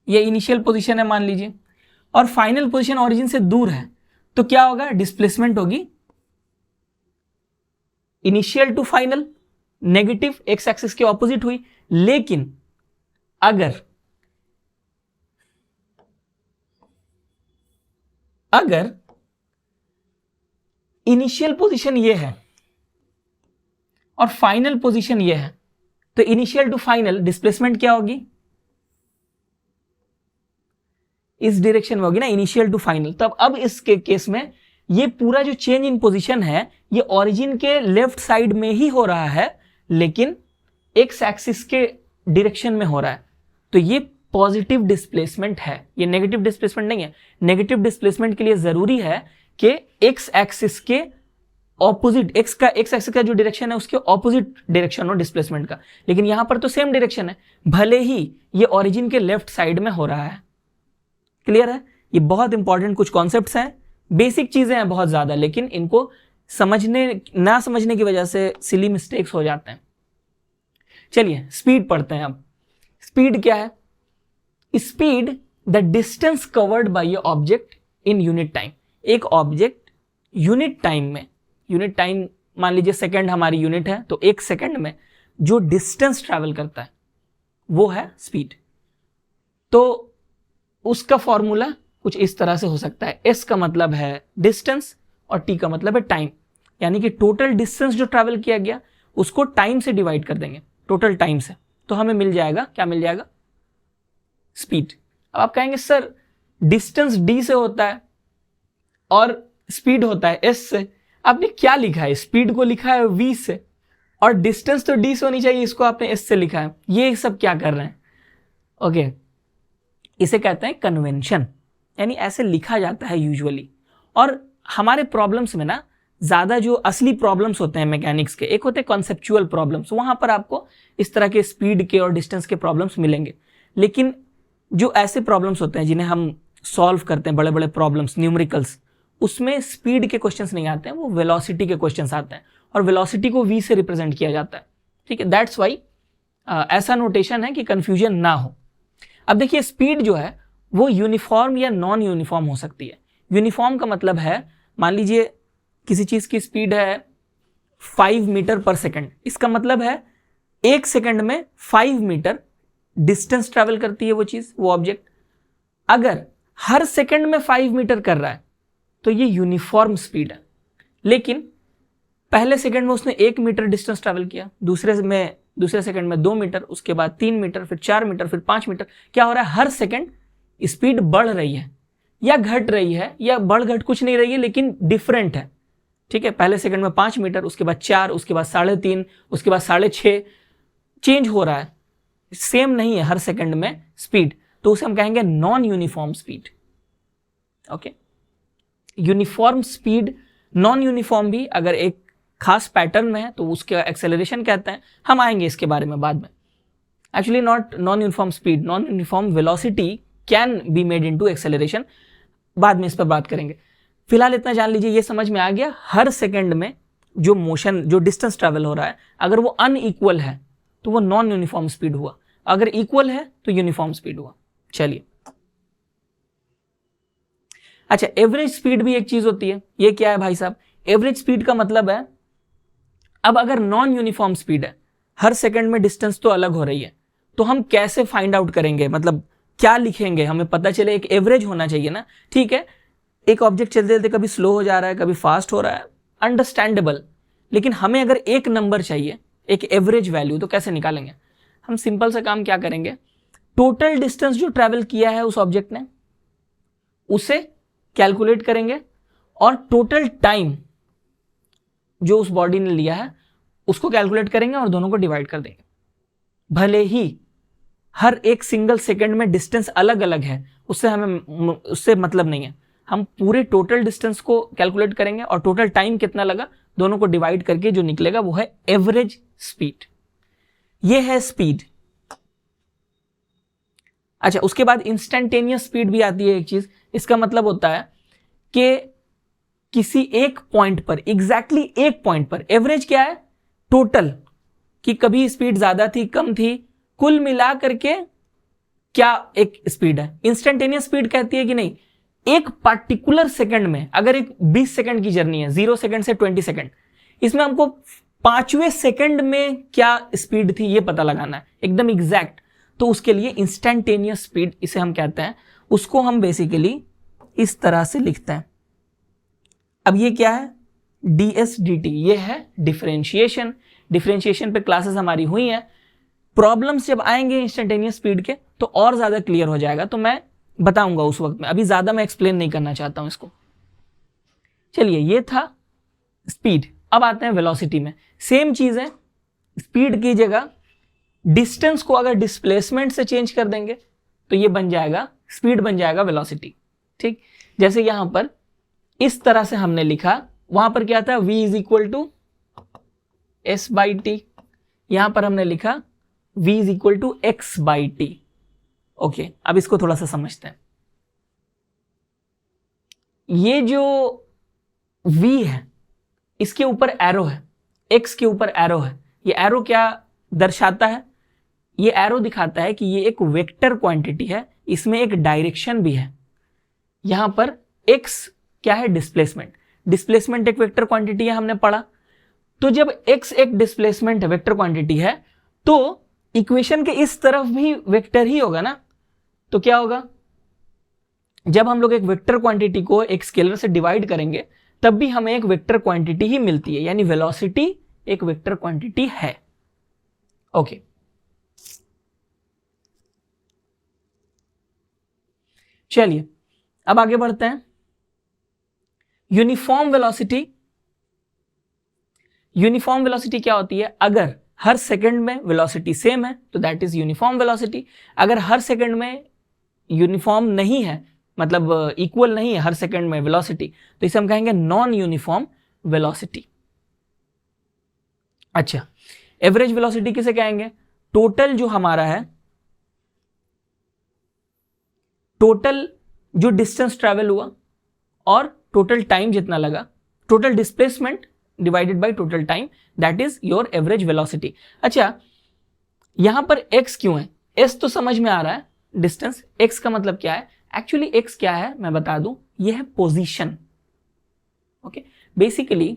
ये इनिशियल पोजीशन है मान लीजिए, और फाइनल पोजीशन ओरिजिन से दूर है, तो क्या होगा? डिस्प्लेसमेंट होगी initial to final, negative, X axis के ऑपोजिट हुई। लेकिन अगर इनिशियल पोजीशन ये है और फाइनल पोजीशन ये है, तो इनिशियल टू फाइनल डिस्प्लेसमेंट क्या होगी? इस डायरेक्शन में होगी ना, इनिशियल टू फाइनल। तब अब इसके केस में ये पूरा जो चेंज इन पोजीशन है ये ओरिजिन के लेफ्ट साइड में ही हो रहा है, लेकिन एक्स एक्सिस के डायरेक्शन में हो रहा है, तो ये पॉजिटिव डिस्प्लेसमेंट है, ये नेगेटिव डिस्प्लेसमेंट नहीं है। नेगेटिव डिस्प्लेसमेंट के लिए जरूरी है कि एक्स एक्सिस के ऑपोजिट, एक्स एक्सिस का जो डायरेक्शन है उसके ऑपोजिट डायरेक्शन हो डिस्प्लेसमेंट का, लेकिन यहां पर तो सेम डायरेक्शन है, भले ही ये ओरिजिन के लेफ्ट साइड में हो रहा है। क्लियर है? ये बहुत इंपॉर्टेंट कुछ कॉन्सेप्ट्स हैं, बेसिक चीजें हैं बहुत ज्यादा, लेकिन इनको ना समझने की वजह से सिली मिस्टेक्स हो जाते हैं। चलिए स्पीड पढ़ते हैं अब। स्पीड क्या है? Speed the distance covered by A object in unit time. एक ऑब्जेक्ट यूनिट टाइम में, यूनिट टाइम मान लीजिए सेकंड हमारी यूनिट है, तो एक सेकंड में जो डिस्टेंस ट्रैवल करता है वो है स्पीड। तो उसका फॉर्मूला कुछ इस तरह से हो सकता है, s का मतलब है डिस्टेंस और t का मतलब है टाइम, यानी कि टोटल डिस्टेंस जो ट्रैवल किया गया उसको टाइम से डिवाइड कर देंगे, टोटल टाइम से, तो हमें मिल जाएगा, क्या मिल जाएगा? स्पीड। अब आप कहेंगे सर डिस्टेंस d से होता है और स्पीड होता है s से, आपने क्या लिखा है? स्पीड को लिखा है v से और डिस्टेंस तो d से होनी चाहिए, इसको आपने s से लिखा है। ये सब क्या कर रहे हैं? ओके, इसे कहते हैं कन्वेंशन, यानी ऐसे लिखा जाता है यूजुअली। और हमारे प्रॉब्लम्स में ना ज्यादा जो असली प्रॉब्लम्स होते हैं मैकेनिक्स के, एक होते हैं कॉन्सेप्चुअल प्रॉब्लम्स, वहां पर आपको इस तरह के स्पीड के और डिस्टेंस के प्रॉब्लम्स मिलेंगे। लेकिन जो ऐसे प्रॉब्लम्स होते हैं जिन्हें हम सॉल्व करते हैं, बड़े बड़े प्रॉब्लम्स, न्यूमेरिकल्स, उसमें स्पीड के क्वेश्चंस नहीं आते हैं, वो वेलोसिटी के क्वेश्चंस आते हैं, और वेलोसिटी को v से रिप्रेजेंट किया जाता है। ठीक है, दैट्स वाई ऐसा नोटेशन है कि कंफ्यूजन ना हो। अब देखिए स्पीड जो है वो यूनिफॉर्म या नॉन यूनिफॉर्म हो सकती है। यूनिफॉर्म का मतलब है, मान लीजिए किसी चीज की स्पीड है 5 मीटर पर सेकंड, इसका मतलब है एक सेकंड में 5 मीटर डिस्टेंस ट्रैवल करती है वो चीज, वो ऑब्जेक्ट। अगर हर सेकंड में 5 मीटर कर रहा है तो ये यूनिफॉर्म स्पीड है। लेकिन पहले सेकंड में उसने 1 मीटर डिस्टेंस ट्रैवल किया, दूसरे सेकंड में 2 मीटर, उसके बाद 3 मीटर, फिर 4 मीटर, फिर 5 मीटर। क्या हो रहा है? हर सेकंड स्पीड बढ़ रही है या घट रही है, या बढ़ घट कुछ नहीं रही है, लेकिन डिफरेंट है। ठीक है, पहले सेकंड में 5 मीटर, उसके बाद 4, उसके बाद 3.5, उसके बाद 6.5, चेंज हो रहा है, सेम नहीं है हर सेकंड में स्पीड, तो उसे हम कहेंगे non uniform speed. Okay, uniform speed, non uniform भी अगर एक खास पैटर्न में है तो उसका एक्सेलरेशन कहते हैं, हम आएंगे इसके बारे में बाद में। Actually not non uniform speed, non uniform velocity can be made into acceleration, बाद में इस पर बात करेंगे। फिलहाल इतना जान लीजिए, ये समझ में आ गया, हर सेकंड में जो मोशन, जो डिस्टेंस ट्रैवल हो रहा है, अगर वो अनइक्वल है तो वो नॉन यूनिफॉर्म स्पीड हुआ, अगर इक्वल है तो यूनिफॉर्म स्पीड हुआ। चलिए, अच्छा, एवरेज स्पीड भी एक चीज होती है। ये क्या है भाई साहब? एवरेज स्पीड का मतलब है, अब अगर नॉन यूनिफॉर्म स्पीड है, हर सेकंड में डिस्टेंस तो अलग हो रही है, तो हम कैसे फाइंड आउट करेंगे? मतलब क्या लिखेंगे? हमें पता चले, एक एवरेज होना चाहिए ना। ठीक है, एक ऑब्जेक्ट चलते चलते कभी स्लो हो जा रहा है, कभी फास्ट हो रहा है, अंडरस्टैंडेबल, लेकिन हमें अगर एक नंबर चाहिए, एक एवरेज वैल्यू, तो कैसे निकालेंगे? हम सिंपल सा काम क्या करेंगे, टोटल डिस्टेंस जो ट्रैवल किया है उस ऑब्जेक्ट ने, उसे कैलकुलेट करेंगे, और टोटल टाइम जो उस बॉडी ने लिया है उसको कैलकुलेट करेंगे और दोनों को डिवाइड कर देंगे। भले ही हर एक सिंगल सेकंड में डिस्टेंस अलग अलग है, उससे मतलब नहीं है। हम पूरे टोटल डिस्टेंस को कैलकुलेट करेंगे और टोटल टाइम कितना लगा दोनों को डिवाइड करके जो निकलेगा वो है एवरेज स्पीड। ये है स्पीड। अच्छा, उसके बाद इंस्टेंटेनियस स्पीड भी आती है एक चीज। इसका मतलब होता है कि किसी एक पॉइंट पर, एग्जैक्टली एक पॉइंट पर, एवरेज क्या है, टोटल, कि कभी स्पीड ज्यादा थी कम थी, कुल मिला करके क्या एक स्पीड है। इंस्टेंटेनियस स्पीड कहती है कि नहीं, एक पार्टिकुलर सेकंड में, अगर एक 20 सेकंड की जर्नी है, 0 सेकंड से 20 सेकंड, इसमें हमको 5वें सेकंड में क्या स्पीड थी ये पता लगाना है, एकदम एग्जैक्ट। तो उसके लिए इंस्टेंटेनियस स्पीड इसे हम कहते हैं। उसको हम बेसिकली इस तरह से लिखते हैं। अब ये क्या है, dsdt, ये है डिफरेंशिएशन। डिफरेंशिएशन पे क्लासेस हमारी हुई हैं। प्रॉब्लम्स जब आएंगे इंस्टेंटेनियस स्पीड के तो और ज्यादा क्लियर हो जाएगा, तो मैं बताऊंगा उस वक्त में, अभी ज्यादा मैं एक्सप्लेन नहीं करना चाहता हूं इसको। चलिए, ये था स्पीड। अब आते हैं वेलोसिटी में। सेम चीज है, स्पीड की जगह डिस्टेंस को अगर डिस्प्लेसमेंट से चेंज कर देंगे तो ये बन जाएगा, स्पीड बन जाएगा वेलोसिटी। ठीक, जैसे यहां पर इस तरह से हमने लिखा, वहां पर क्या था, v is equal to S by T, यहां पर हमने लिखा v is equal to X by T. Okay, अब इसको थोड़ा सा समझते हैं। ये जो v है इसके ऊपर एरो है, x के ऊपर एरो है। ये एरो क्या दर्शाता है, ये एरो दिखाता है कि ये एक वेक्टर क्वांटिटी है, इसमें एक डायरेक्शन भी है। यहां पर x क्या है, डिस्प्लेसमेंट। डिस्प्लेसमेंट एक वेक्टर क्वांटिटी है, हमने पढ़ा। तो जब x एक डिस्प्लेसमेंट है, वेक्टर क्वांटिटी है, तो इक्वेशन के इस तरफ भी वेक्टर ही होगा ना। तो क्या होगा, जब हम लोग एक वेक्टर क्वांटिटी को एक स्केलर से डिवाइड करेंगे तब भी हमें एक वेक्टर क्वांटिटी ही मिलती है, यानी वेलोसिटी एक वेक्टर क्वांटिटी है। ओके, चलिए अब आगे बढ़ते हैं। Uniform velocity. यूनिफॉर्म वेलोसिटी क्या होती है, अगर हर सेकंड में वेलोसिटी सेम है तो दैट इज यूनिफॉर्म वेलोसिटी। अगर हर सेकंड में यूनिफॉर्म नहीं है, मतलब इक्वल नहीं है हर सेकंड में वेलोसिटी, तो इसे हम कहेंगे नॉन यूनिफॉर्म वेलोसिटी। अच्छा, एवरेज वेलोसिटी किसे कहेंगे, टोटल जो हमारा है, टोटल जो डिस्टेंस ट्रैवल हुआ और टोटल टाइम जितना लगा, total displacement divided by total time, that is your average velocity. अच्छा, यहां पर x क्यों है, s तो समझ में आ रहा है, डिस्टेंस। x का मतलब क्या है, एक्चुअली x क्या है मैं बता दूं, ये है पोजीशन। ओके, बेसिकली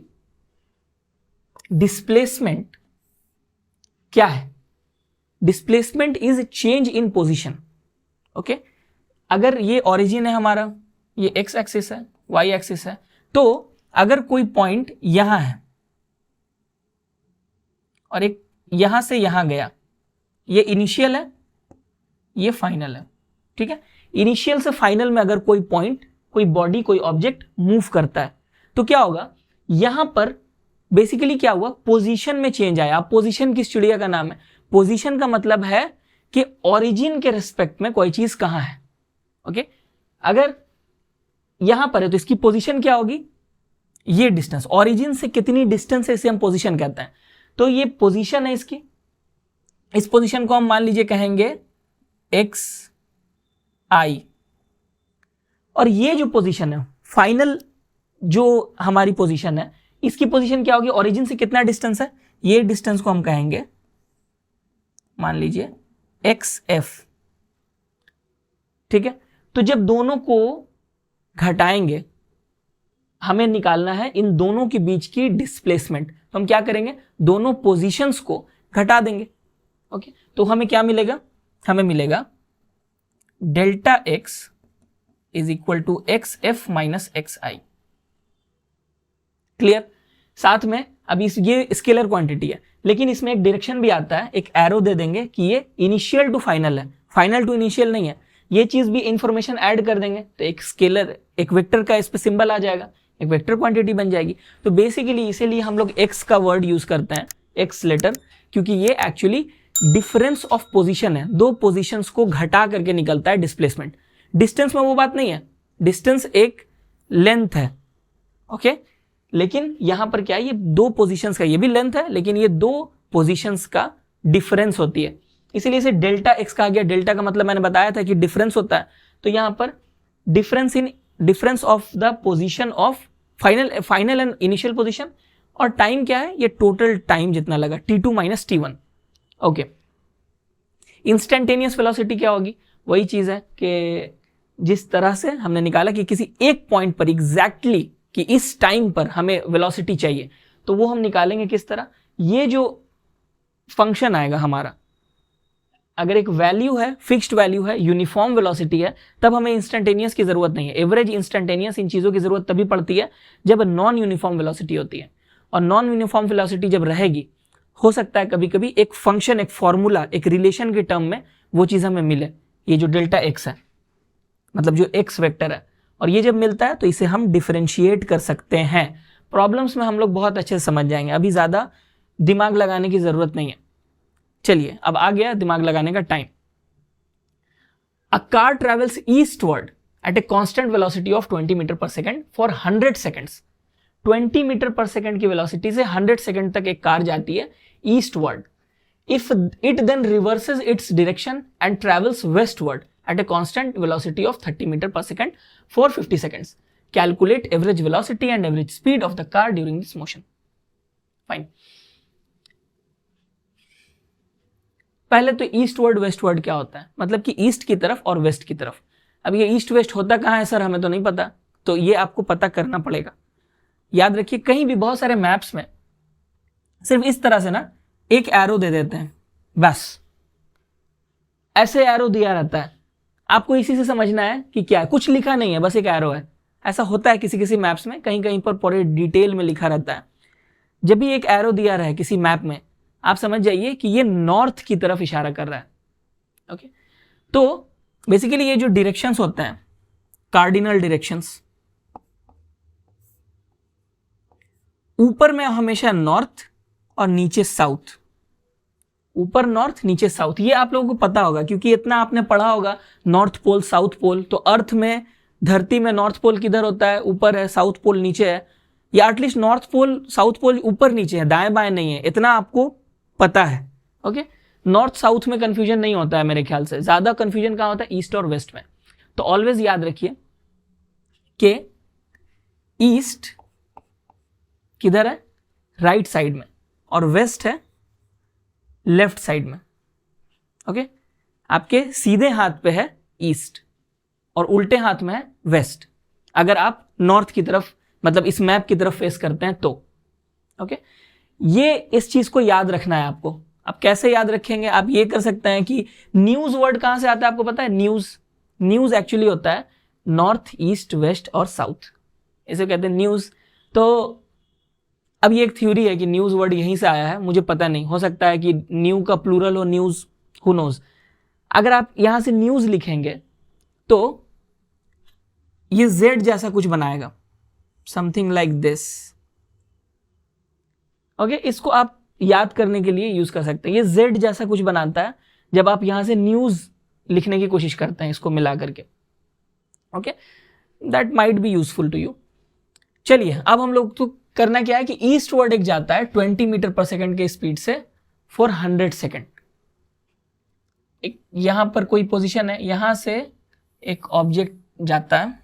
डिस्प्लेसमेंट क्या है, displacement is change in position. Okay, अगर ये ओरिजिन है हमारा, ये x एक्सिस है, y एक्सिस है, तो अगर कोई पॉइंट यहां है और एक यहां से यहां गया, ये इनिशियल है, ये फाइनल है। ठीक है, इनिशियल से फाइनल में अगर कोई पॉइंट, कोई बॉडी, कोई ऑब्जेक्ट मूव करता है तो क्या होगा, यहां पर बेसिकली क्या हुआ, पोजीशन में चेंज आया। अब पोजीशन किस चिड़िया का नाम है, पोजीशन का मतलब है कि ओरिजिन के रिस्पेक्ट में कोई चीज कहां है। ओके, अगर यहां पर है तो इसकी पोजीशन क्या होगी, ये डिस्टेंस, ओरिजिन से कितनी डिस्टेंस है इसे हम पोजीशन कहते हैं। तो ये पोजीशन है इसकी, इस पोजीशन को हम मान लीजिए कहेंगे एक्स आई, और ये जो पोजीशन है फाइनल जो हमारी पोजीशन है, इसकी पोजीशन क्या होगी, ओरिजिन से कितना डिस्टेंस है, ये डिस्टेंस को हम कहेंगे मान लीजिए एक्स एफ। ठीक है, तो जब दोनों को घटाएंगे हमें निकालना है इन दोनों के बीच की डिस्प्लेसमेंट, तो हम क्या करेंगे, दोनों पोजीशंस को घटा देंगे। ओके, तो हमें क्या मिलेगा, हमें मिलेगा delta X is equal to X F minus X I. Clear, साथ में अभी ये स्केलर क्वांटिटी है, लेकिन इसमें एक डायरेक्शन भी आता है, एक एरो दे देंगे कि ये इनिशियल टू फाइनल है, फाइनल टू इनिशियल नहीं है। ये चीज भी इंफॉर्मेशन ऐड कर देंगे तो एक स्केलर, एक वेक्टर का इस पे सिंबल आ जाएगा, एक वेक्टर क्वांटिटी बन जाएगी। तो बेसिकली इसीलिए हम लोग x का वर्ड यूज करते हैं, एक्स लेटर, क्योंकि ये एक्चुअली डिफरेंस ऑफ पोजीशन है, दो पोजीशंस को घटा करके निकलता है डिस्प्लेसमेंट। डिस्टेंस में वो बात नहीं है, डिस्टेंस एक लेंथ है, ओके, लेकिन यहां पर क्या है, ये दो पोजीशंस का, ये भी लेंथ है लेकिन ये दो पोजीशंस का डिफरेंस होती है, इसीलिए इसे डेल्टा एक्स कहा गया। डेल्टा का मतलब मैंने बताया था कि डिफरेंस होता है, तो यहां पर difference of the position of final and initial position, और टाइम क्या है, ये टोटल टाइम जितना लगा t2 minus t1, okay. Instantaneous velocity क्या होगी, वही चीज है कि जिस तरह से हमने निकाला कि किसी एक पॉइंट पर एग्जैक्टली कि इस टाइम पर हमें वेलोसिटी चाहिए, तो वो हम निकालेंगे किस तरह, ये जो फंक्शन आएगा हमारा, अगर एक वैल्यू है, फिक्स्ड वैल्यू है, यूनिफॉर्म वेलोसिटी है, तब हमें इंस्टेंटेनियस की जरूरत नहीं है। एवरेज, इंस्टेंटेनियस, इन चीजों की जरूरत तभी पड़ती है जब नॉन यूनिफॉर्म वेलोसिटी होती है, और नॉन यूनिफॉर्म वेलोसिटी जब रहेगी, हो सकता है कभी कभी एक फंक्शन, एक फॉर्मूला, एक रिलेशन के टर्म में वो चीज हमें मिले, ये जो डेल्टा एक्स है, मतलब जो एक्स वेक्टर है, और ये जब मिलता है तो इसे हम डिफरेंशिएट कर सकते हैं। प्रॉब्लम्स में हम लोग बहुत अच्छे से समझ जाएंगे, अभी ज्यादा दिमाग लगाने की जरूरत नहीं है। चलिए, अब आ गया दिमाग लगाने का time. A car travels eastward at a constant velocity of 20 metre per second for 100 seconds. 20 metre per second की वेलोसिटी से 100 सेकेंड तक एक कार जाती है eastward. If it then reverses its direction and travels westward at a constant velocity of 30 meter per second for 50 seconds. Calculate average velocity and average speed of the car during this motion. Fine. पहले तो eastward westward क्या होता है, मतलब कि east की तरफ और वेस्ट की तरफ। अब ये ईस्ट वेस्ट होता कहाँ है सर, हमें तो नहीं पता, तो ये आपको पता करना पड़ेगा। याद रखिए, कहीं भी बहुत सारे मैप्स में सिर्फ इस तरह से ना एक एरो दे देते हैं, बस ऐसे एरो दिया रहता है, आपको इसी से समझना है कि क्या है, कुछ लिखा नहीं है, बस एक एरो है। ऐसा होता है किसी किसी मैप्स में, कहीं कहीं पर पूरे डिटेल में लिखा रहता है। जब भी एक एरो दिया रहे किसी मैप में, आप समझ जाइए कि ये नॉर्थ की तरफ इशारा कर रहा है, ओके। तो बेसिकली ये जो डायरेक्शंस होते हैं, कार्डिनल डायरेक्शंस, ऊपर में हमेशा नॉर्थ और नीचे साउथ, ऊपर नॉर्थ नीचे साउथ, ये आप लोगों को पता होगा क्योंकि इतना आपने पढ़ा होगा नॉर्थ पोल साउथ पोल। तो अर्थ में, धरती में नॉर्थ पोल किधर होता है, ऊपर है, साउथ पोल नीचे है, या at least north pole south pole ऊपर नीचे है, दाएं बाएं नहीं है, इतना आपको पता है, ओके। नॉर्थ साउथ में कंफ्यूजन नहीं होता है मेरे ख्याल से, ज्यादा कंफ्यूजन कहाँ होता है, ईस्ट और वेस्ट में। तो ऑलवेज याद रखिए कि ईस्ट किधर है, राइट साइड में, और वेस्ट है लेफ्ट साइड में, ओके। आपके सीधे हाथ पे है ईस्ट और उल्टे हाथ में है वेस्ट, अगर आप नॉर्थ की तरफ, मतलब इस मैप की तरफ फेस करते हैं तो, ओके। ये इस चीज को याद रखना है आपको। अब कैसे याद रखेंगे, आप ये कर सकते हैं कि न्यूज वर्ड कहां से आता है आपको पता है, न्यूज एक्चुअली होता है नॉर्थ ईस्ट वेस्ट और साउथ, इसे कहते हैं न्यूज। तो अब ये एक थ्योरी है कि न्यूज वर्ड यहीं से आया है, मुझे पता नहीं, हो सकता है कि न्यू का प्लूरल हो न्यूज, हु नोज। अगर आप यहां से न्यूज लिखेंगे तो ये जेड जैसा कुछ बनाएगा, समथिंग लाइक दिस, ओके। इसको आप याद करने के लिए यूज कर सकते हैं, ये जेड जैसा कुछ बनाता है जब आप यहां से न्यूज लिखने की कोशिश करते हैं इसको मिला करके, okay. That might be useful to you. चलिए, अब हम लोग तो करना क्या है कि ईस्ट वर्ड एक जाता है 20 मीटर पर सेकेंड के स्पीड से फॉर 100 सेकेंड। एक यहां पर कोई पोजीशन है, यहां से एक ऑब्जेक्ट जाता है,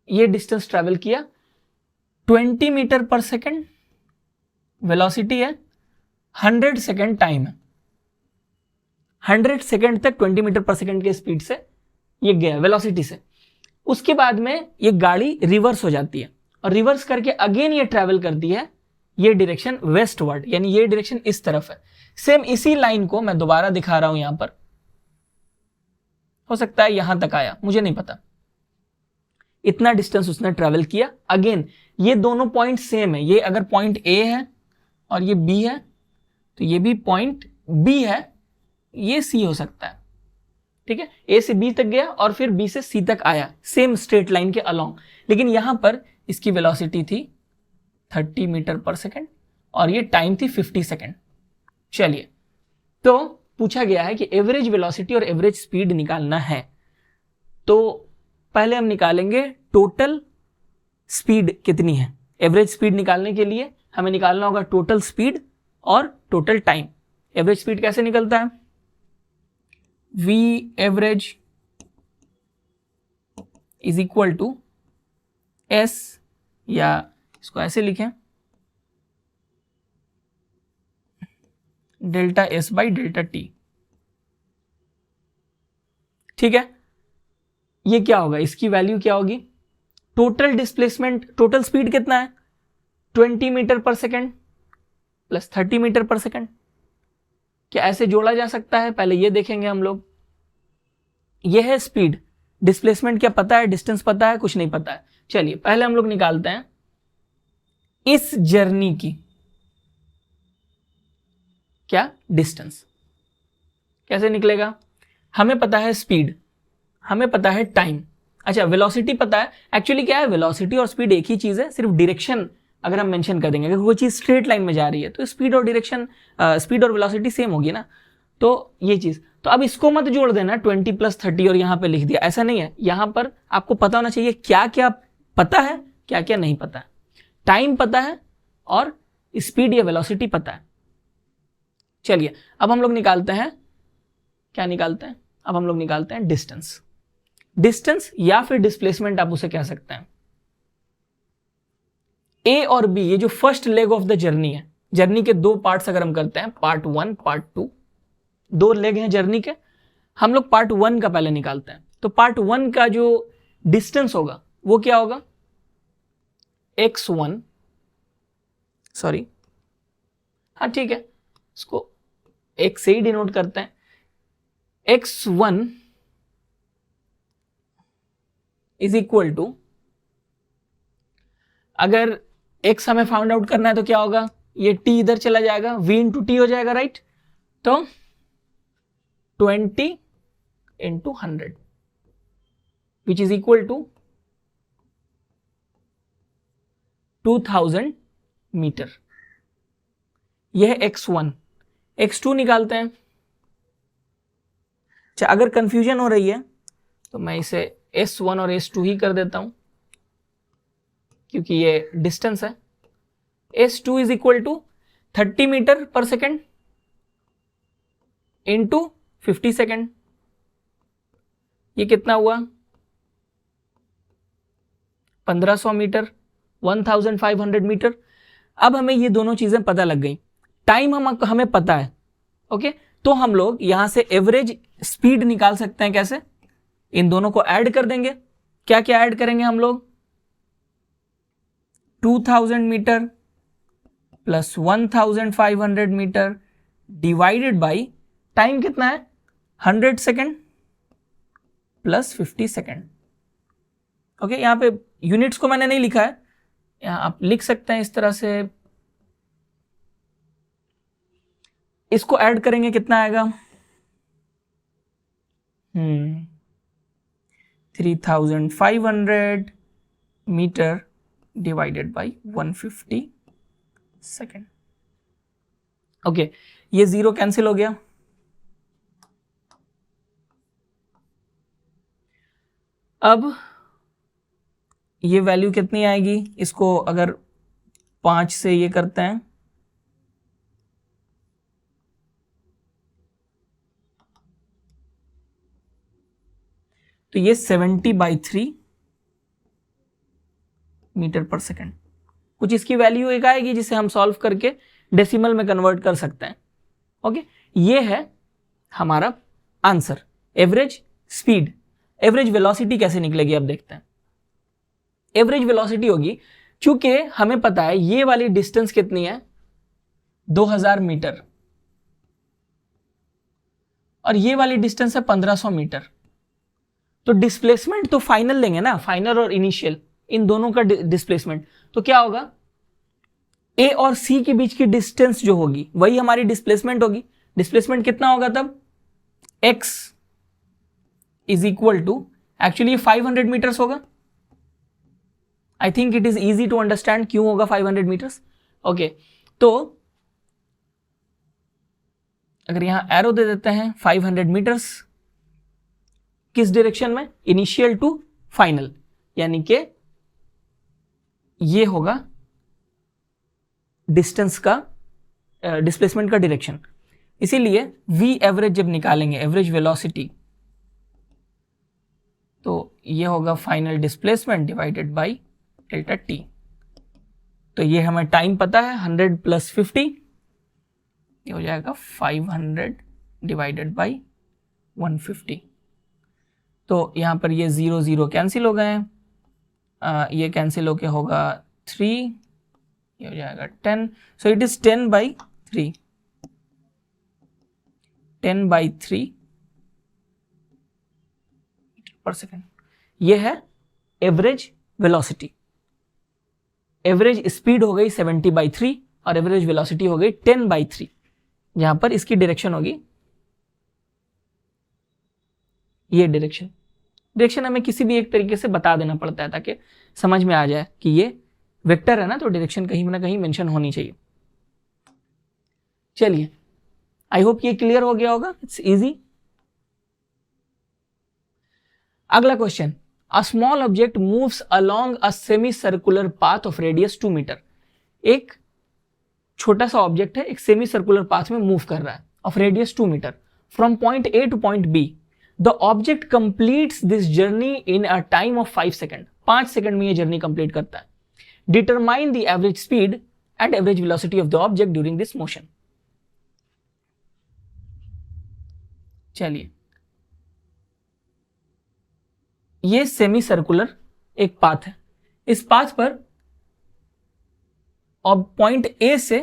ये डिस्टेंस ट्रेवल किया, 20 मीटर पर सेकेंड वेलोसिटी है, 100 सेकेंड टाइम है, 100 सेकेंड तक 20 मीटर पर सेकेंड के स्पीड से ये गया वेलोसिटी से। उसके बाद में ये गाड़ी रिवर्स हो जाती है और रिवर्स करके अगेन ये ट्रैवल करती है, ये डायरेक्शन वेस्टवर्ड, यानी ये डायरेक्शन इस तरफ है। सेम इसी लाइन को मैं दोबारा दिखा रहा हूं यहां पर, हो सकता है यहां तक आया, मुझे नहीं पता। इतना डिस्टेंस उसने ट्रैवल किया, अगेन ये दोनों पॉइंट सेम है, ये अगर पॉइंट ए है और ये बी है तो ये भी पॉइंट बी है, ये सी हो सकता है, ठीक है। ए से बी तक गया और फिर बी से सी तक आया, सेम स्ट्रेट लाइन के अलोंग। लेकिन यहां पर इसकी वेलोसिटी थी 30 मीटर पर सेकेंड और ये टाइम थी 50 सेकेंड। चलिए, तो पूछा गया है कि एवरेज वेलोसिटी और एवरेज स्पीड निकालना है, तो पहले हम निकालेंगे टोटल स्पीड कितनी है। एवरेज स्पीड निकालने के लिए हमें निकालना होगा टोटल स्पीड और टोटल टाइम। एवरेज स्पीड कैसे निकलता है? v average is equal to s, या इसको ऐसे लिखें delta s by delta t। ठीक है, ये क्या होगा, इसकी वैल्यू क्या होगी? टोटल डिस्प्लेसमेंट, टोटल स्पीड कितना है? 20 metre per second plus 30 metre per second. क्या ऐसे जोड़ा जा सकता है? पहले ये देखेंगे हम लोग। यह है स्पीड, डिस्प्लेसमेंट क्या पता है, डिस्टेंस पता है, कुछ नहीं पता है। चलिए पहले हम लोग निकालते हैं इस जर्नी की क्या डिस्टेंस। कैसे निकलेगा? हमें पता है स्पीड, हमें पता है टाइम, अच्छा वेलोसिटी पता है। एक्चुअली क्या है, वेलोसिटी और स्पीड एक ही चीज है, सिर्फ डायरेक्शन अगर हम मेंशन कर देंगे, अगर कोई चीज स्ट्रेट लाइन में जा रही है तो स्पीड और डायरेक्शन, स्पीड और वेलोसिटी सेम होगी ना। तो ये चीज, तो अब इसको मत जोड़ देना 20 प्लस 30 और यहां पे लिख दिया, ऐसा नहीं है। यहां पर आपको पता होना चाहिए क्या क्या पता है, क्या क्या नहीं पता है। टाइम पता है और स्पीड या वेलोसिटी पता है। चलिए अब हम लोग निकालते हैं, क्या निकालते हैं? अब हम लोग निकालते हैं डिस्टेंस। डिस्टेंस या फिर डिस्प्लेसमेंट आप उसे कह सकते हैं। ए और बी, ये जो first leg of the journey है, जर्नी के दो पार्ट्स अगर हम करते हैं, पार्ट 1 पार्ट 2, दो लेग हैं जर्नी के, हम लोग पार्ट 1 का पहले निकालते हैं। तो पार्ट 1 का जो डिस्टेंस होगा वो क्या होगा? x1, सॉरी हाँ ठीक है, इसको x से ही डिनोट करते हैं। x1 इज इक्वल टू, अगर x हमें फाउंड आउट करना है तो क्या होगा, ये t इधर चला जाएगा, v इंटू टी हो जाएगा, राइट। तो 20 into 100 which is equal to 2000 metre. यह है x1। x2 निकालते हैं। अच्छा, अगर कंफ्यूजन हो रही है तो मैं इसे s1 और s2 ही कर देता हूं, क्योंकि ये डिस्टेंस है। s2 is equal to 30 metre per second into 50 second. ये कितना हुआ? 1500 मीटर, 1500 मीटर। अब हमें ये दोनों चीजें पता लग गई। टाइम हमें पता है, ओके। तो हम लोग यहां से एवरेज स्पीड निकाल सकते हैं। कैसे? इन दोनों को ऐड कर देंगे। क्या क्या ऐड करेंगे हम लोग? 2000 metre plus 1500 metre divided by time कितना है? 100 सेकेंड प्लस 50 सेकेंड। ओके, यहां पे यूनिट्स को मैंने नहीं लिखा है, यहां आप लिख सकते हैं इस तरह से। इसको ऐड करेंगे कितना आएगा? 3500 metre divided by 150 second. Okay, ये जीरो कैंसिल हो गया। अब ये वैल्यू कितनी आएगी? इसको अगर 5 से ये करते हैं तो ये 70/3 मीटर पर सेकेंड। कुछ इसकी वैल्यू एक आएगी जिसे हम सॉल्व करके डेसिमल में कन्वर्ट कर सकते हैं। ओके, ये है हमारा answer. Average speed, average velocity कैसे निकलेगी अब देखते हैं। एवरेज वेलोसिटी होगी, चूंकि हमें पता है ये वाली डिस्टेंस कितनी है, 2000 मीटर, और ये वाली डिस्टेंस है 1500 मीटर। तो डिस्प्लेसमेंट तो फाइनल लेंगे ना, फाइनल और इनिशियल, इन दोनों का डिस्प्लेसमेंट। तो क्या होगा? ए और सी के बीच की डिस्टेंस जो होगी वही हमारी डिस्प्लेसमेंट होगी। डिस्प्लेसमेंट कितना होगा तब? x is equal to, actually 500 meters होगा। I think it is easy to understand क्यों होगा 500 मीटर्स। ओके, तो अगर यहां एरो दे देते हैं 500 मीटर्स किस डायरेक्शन में, इनिशियल टू फाइनल, यानी कि ये होगा डिस्टेंस का डिस्प्लेसमेंट का डायरेक्शन। इसीलिए v एवरेज जब निकालेंगे, एवरेज वेलोसिटी, तो ये होगा final displacement divided by delta t। तो ये हमें टाइम पता है 100 प्लस 50, ये हो जाएगा 500 डिवाइडेड बाय 150। तो यहाँ पर ये 0 0 कैंसिल हो गए हैं, ये कैंसिल होके होगा 3, ये हो जाएगा 10। So it is 10 by 3, 10 by 3 पर सेकेंड। ये है एवरेज वेलोसिटी। एवरेज स्पीड हो गई 70/3 और एवरेज वेलोसिटी हो गई 10/3। यहां पर इसकी डायरेक्शन होगी ये डायरेक्शन हमें किसी भी एक तरीके से बता देना पड़ता है ताकि समझ में आ जाए कि ये वेक्टर है ना, तो डायरेक्शन कहीं ना कहीं मेंशन होनी चाहिए। चलिए, आई होप ये क्लियर हो गया होगा, इट्स इजी। अगला question, a small object moves along a semi circular path of radius 2 metre. एक छोटा सा ऑब्जेक्ट है, एक सेमी सर्कुलर पाथ में मूव कर रहा है of radius 2 metre from point A to point B. The object completes this journey in a time of 5 second. 5 second में ये जर्नी कंप्लीट करता है। Determine the average speed and average velocity of the object during this motion. चलिए, ये semi circular एक path है। इस path पर पॉइंट ए से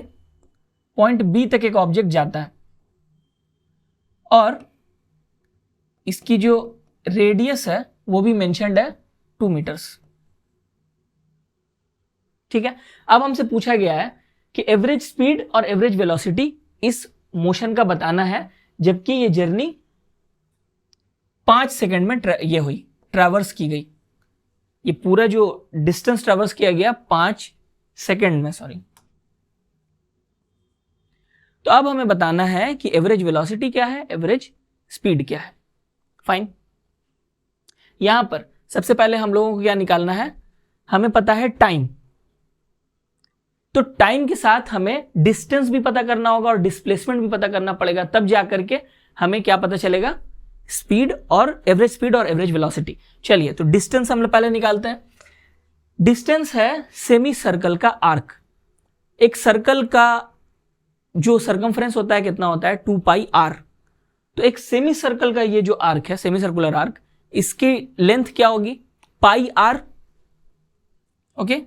पॉइंट बी तक एक ऑब्जेक्ट जाता है और इसकी जो रेडियस है वो भी मेंशन्ड है 2 मीटर्स। ठीक है, अब हमसे पूछा गया है कि एवरेज स्पीड और एवरेज वेलोसिटी इस मोशन का बताना है, जबकि ये जर्नी 5 सेकेंड में ये हुई, ट्रैवर्स की गई। ये पूरा जो डिस्टेंस ट्रैवर्स किया गया 5 सेकेंड में, सॉरी। तो अब हमें बताना है कि एवरेज वेलोसिटी क्या है, एवरेज स्पीड क्या है। फाइन, यहां पर सबसे पहले हम लोगों को क्या निकालना है, हमें पता है टाइम। तो टाइम के साथ हमें डिस्टेंस भी पता करना होगा और डिस्प्लेसमेंट भी पता करना पड़ेगा, तब जाकर के हमें क्या पता चलेगा, स्पीड और एवरेज वेलोसिटी। चलिए, तो डिस्टेंस हम लोग पहले निकालते हैं। डिस्टेंस है सेमी सर्कल का आर्क। एक सर्कल का जो सर्कमफ्रेंस होता है कितना होता है, 2πr। तो एक सेमी सर्कल का ये जो आर्क है, सेमी सर्कुलर आर्क, इसकी लेंथ क्या होगी, πr। ओके,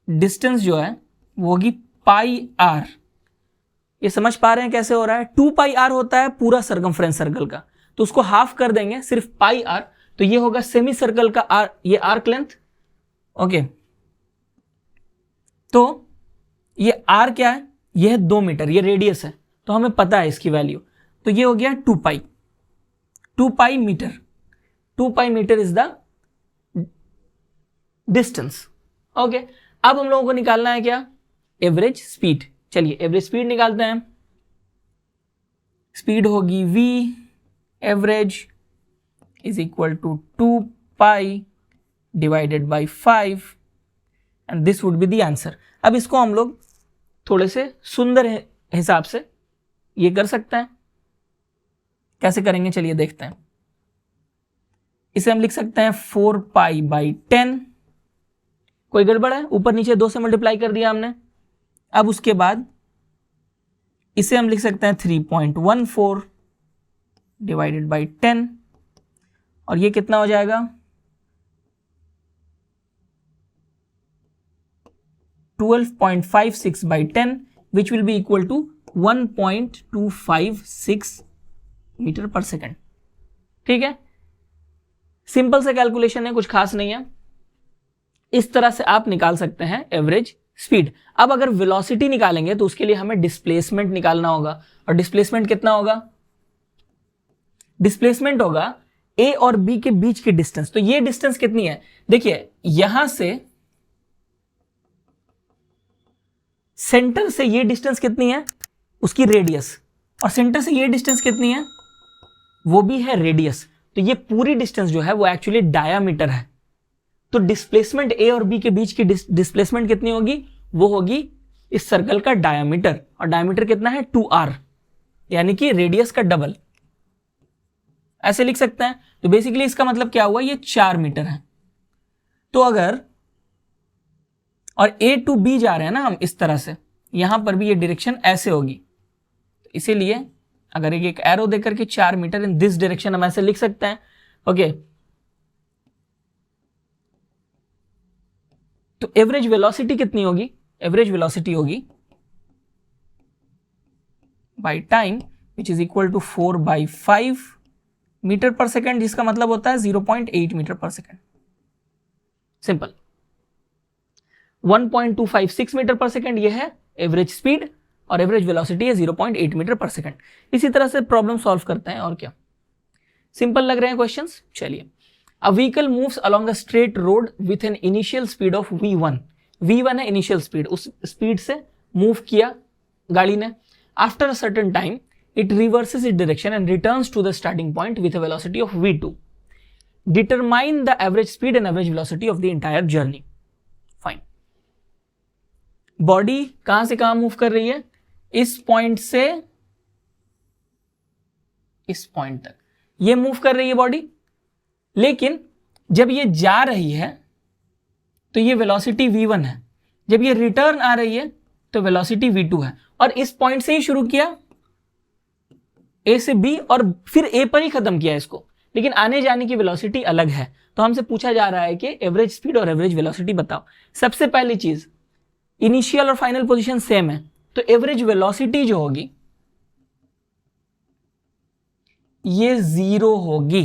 डिस्टेंस जो है वो होगी πr। ये समझ पा रहे हैं कैसे हो रहा है, 2πr होता है पूरा सर्कमफ्रेंस सर्कल का, तो उसको हाफ कर देंगे सिर्फ πr, तो ये होगा सेमी सर्कल का ये आर्क लेंथ। ओके, तो ये r क्या है, ये है 2 मीटर, ये रेडियस है, तो हमें पता है इसकी वैल्यू। तो ये हो गया 2π meter. 2π meter is the distance. Okay, अब हम लोगों को निकालना है क्या, एवरेज स्पीड। चलिए, एवरेज स्पीड निकालते हैं। स्पीड होगी v average is equal to 2π divided by 5 and this would be the answer. अब इसको हम लोग थोड़े से सुंदर हिसाब से ये कर सकते हैं। कैसे करेंगे, चलिए देखते हैं। इसे हम लिख सकते हैं 4π/10। कोई गड़बड़ है, ऊपर नीचे 2 से मल्टीप्लाई कर दिया हमने। अब उसके बाद इसे हम लिख सकते हैं 3.14 डिवाइडेड बाई 10, और ये कितना हो जाएगा, 12.56/10 which will be equal to 1.256 metre per second. ठीक है, सिंपल से कैलकुलेशन है, कुछ खास नहीं है। इस तरह से आप निकाल सकते हैं एवरेज स्पीड। अब अगर वेलोसिटी निकालेंगे तो उसके लिए हमें डिस्प्लेसमेंट निकालना होगा, और डिस्प्लेसमेंट कितना होगा, डिस्प्लेसमेंट होगा ए और बी के बीच की डिस्टेंस। तो ये डिस्टेंस कितनी है, देखिए यहां से सेंटर से ये डिस्टेंस कितनी है, उसकी रेडियस, और सेंटर से ये डिस्टेंस कितनी है, वो भी है रेडियस। तो ये पूरी डिस्टेंस जो है वो एक्चुअली डायामीटर है। तो डिस्प्लेसमेंट ए और बी के बीच की डिस्प्लेसमेंट कितनी होगी, वो होगी इस सर्कल का डायामीटर, और डायामीटर कितना है 2r, यानी कि रेडियस का डबल, ऐसे लिख सकते हैं। तो बेसिकली इसका मतलब क्या हुआ, ये 4 मीटर है। तो अगर और ए टू बी जा रहे हैं ना हम इस तरह से, यहां पर भी ये डायरेक्शन ऐसे होगी, तो इसीलिए अगर एक एरो देकर के 4 मीटर इन दिस डायरेक्शन हम ऐसे लिख सकते हैं। ओके, तो एवरेज वेलोसिटी कितनी होगी, एवरेज वेलोसिटी होगी by time which is equal to 4/5 metre per second, जिसका मतलब होता है 0.8 metre per second. Simple. 1.256 metre per second ये है एवरेज स्पीड, और एवरेज वेलोसिटी है 0.8 मीटर पर सेकेंड। इसी तरह से प्रॉब्लम सॉल्व करते हैं, और क्या। सिंपल लग रहे हैं क्वेश्चंस। चलिए, a vehicle moves along a straight road with an initial speed of v1, v1 है इनिशियल स्पीड, उस स्पीड से मूव किया गाड़ी ने। After a certain time it reverses its direction and returns to the starting point with a velocity of v2. Determine the average speed and average velocity of the entire journey. Fine. Body कहां से कहां move कर रही है, इस point से इस point तक ये मूव कर रही है बॉडी, लेकिन जब ये जा रही है तो ये वेलोसिटी v1 है, जब ये रिटर्न आ रही है तो वेलोसिटी v2 है, और इस पॉइंट से ही शुरू किया ए से बी और फिर ए पर ही खत्म किया इसको, लेकिन आने जाने की वेलोसिटी अलग है। तो हमसे पूछा जा रहा है कि एवरेज स्पीड और एवरेज वेलोसिटी बताओ। सबसे पहली चीज, इनिशियल और फाइनल पोजीशन सेम है, तो एवरेज वेलोसिटी जो होगी ये 0 होगी।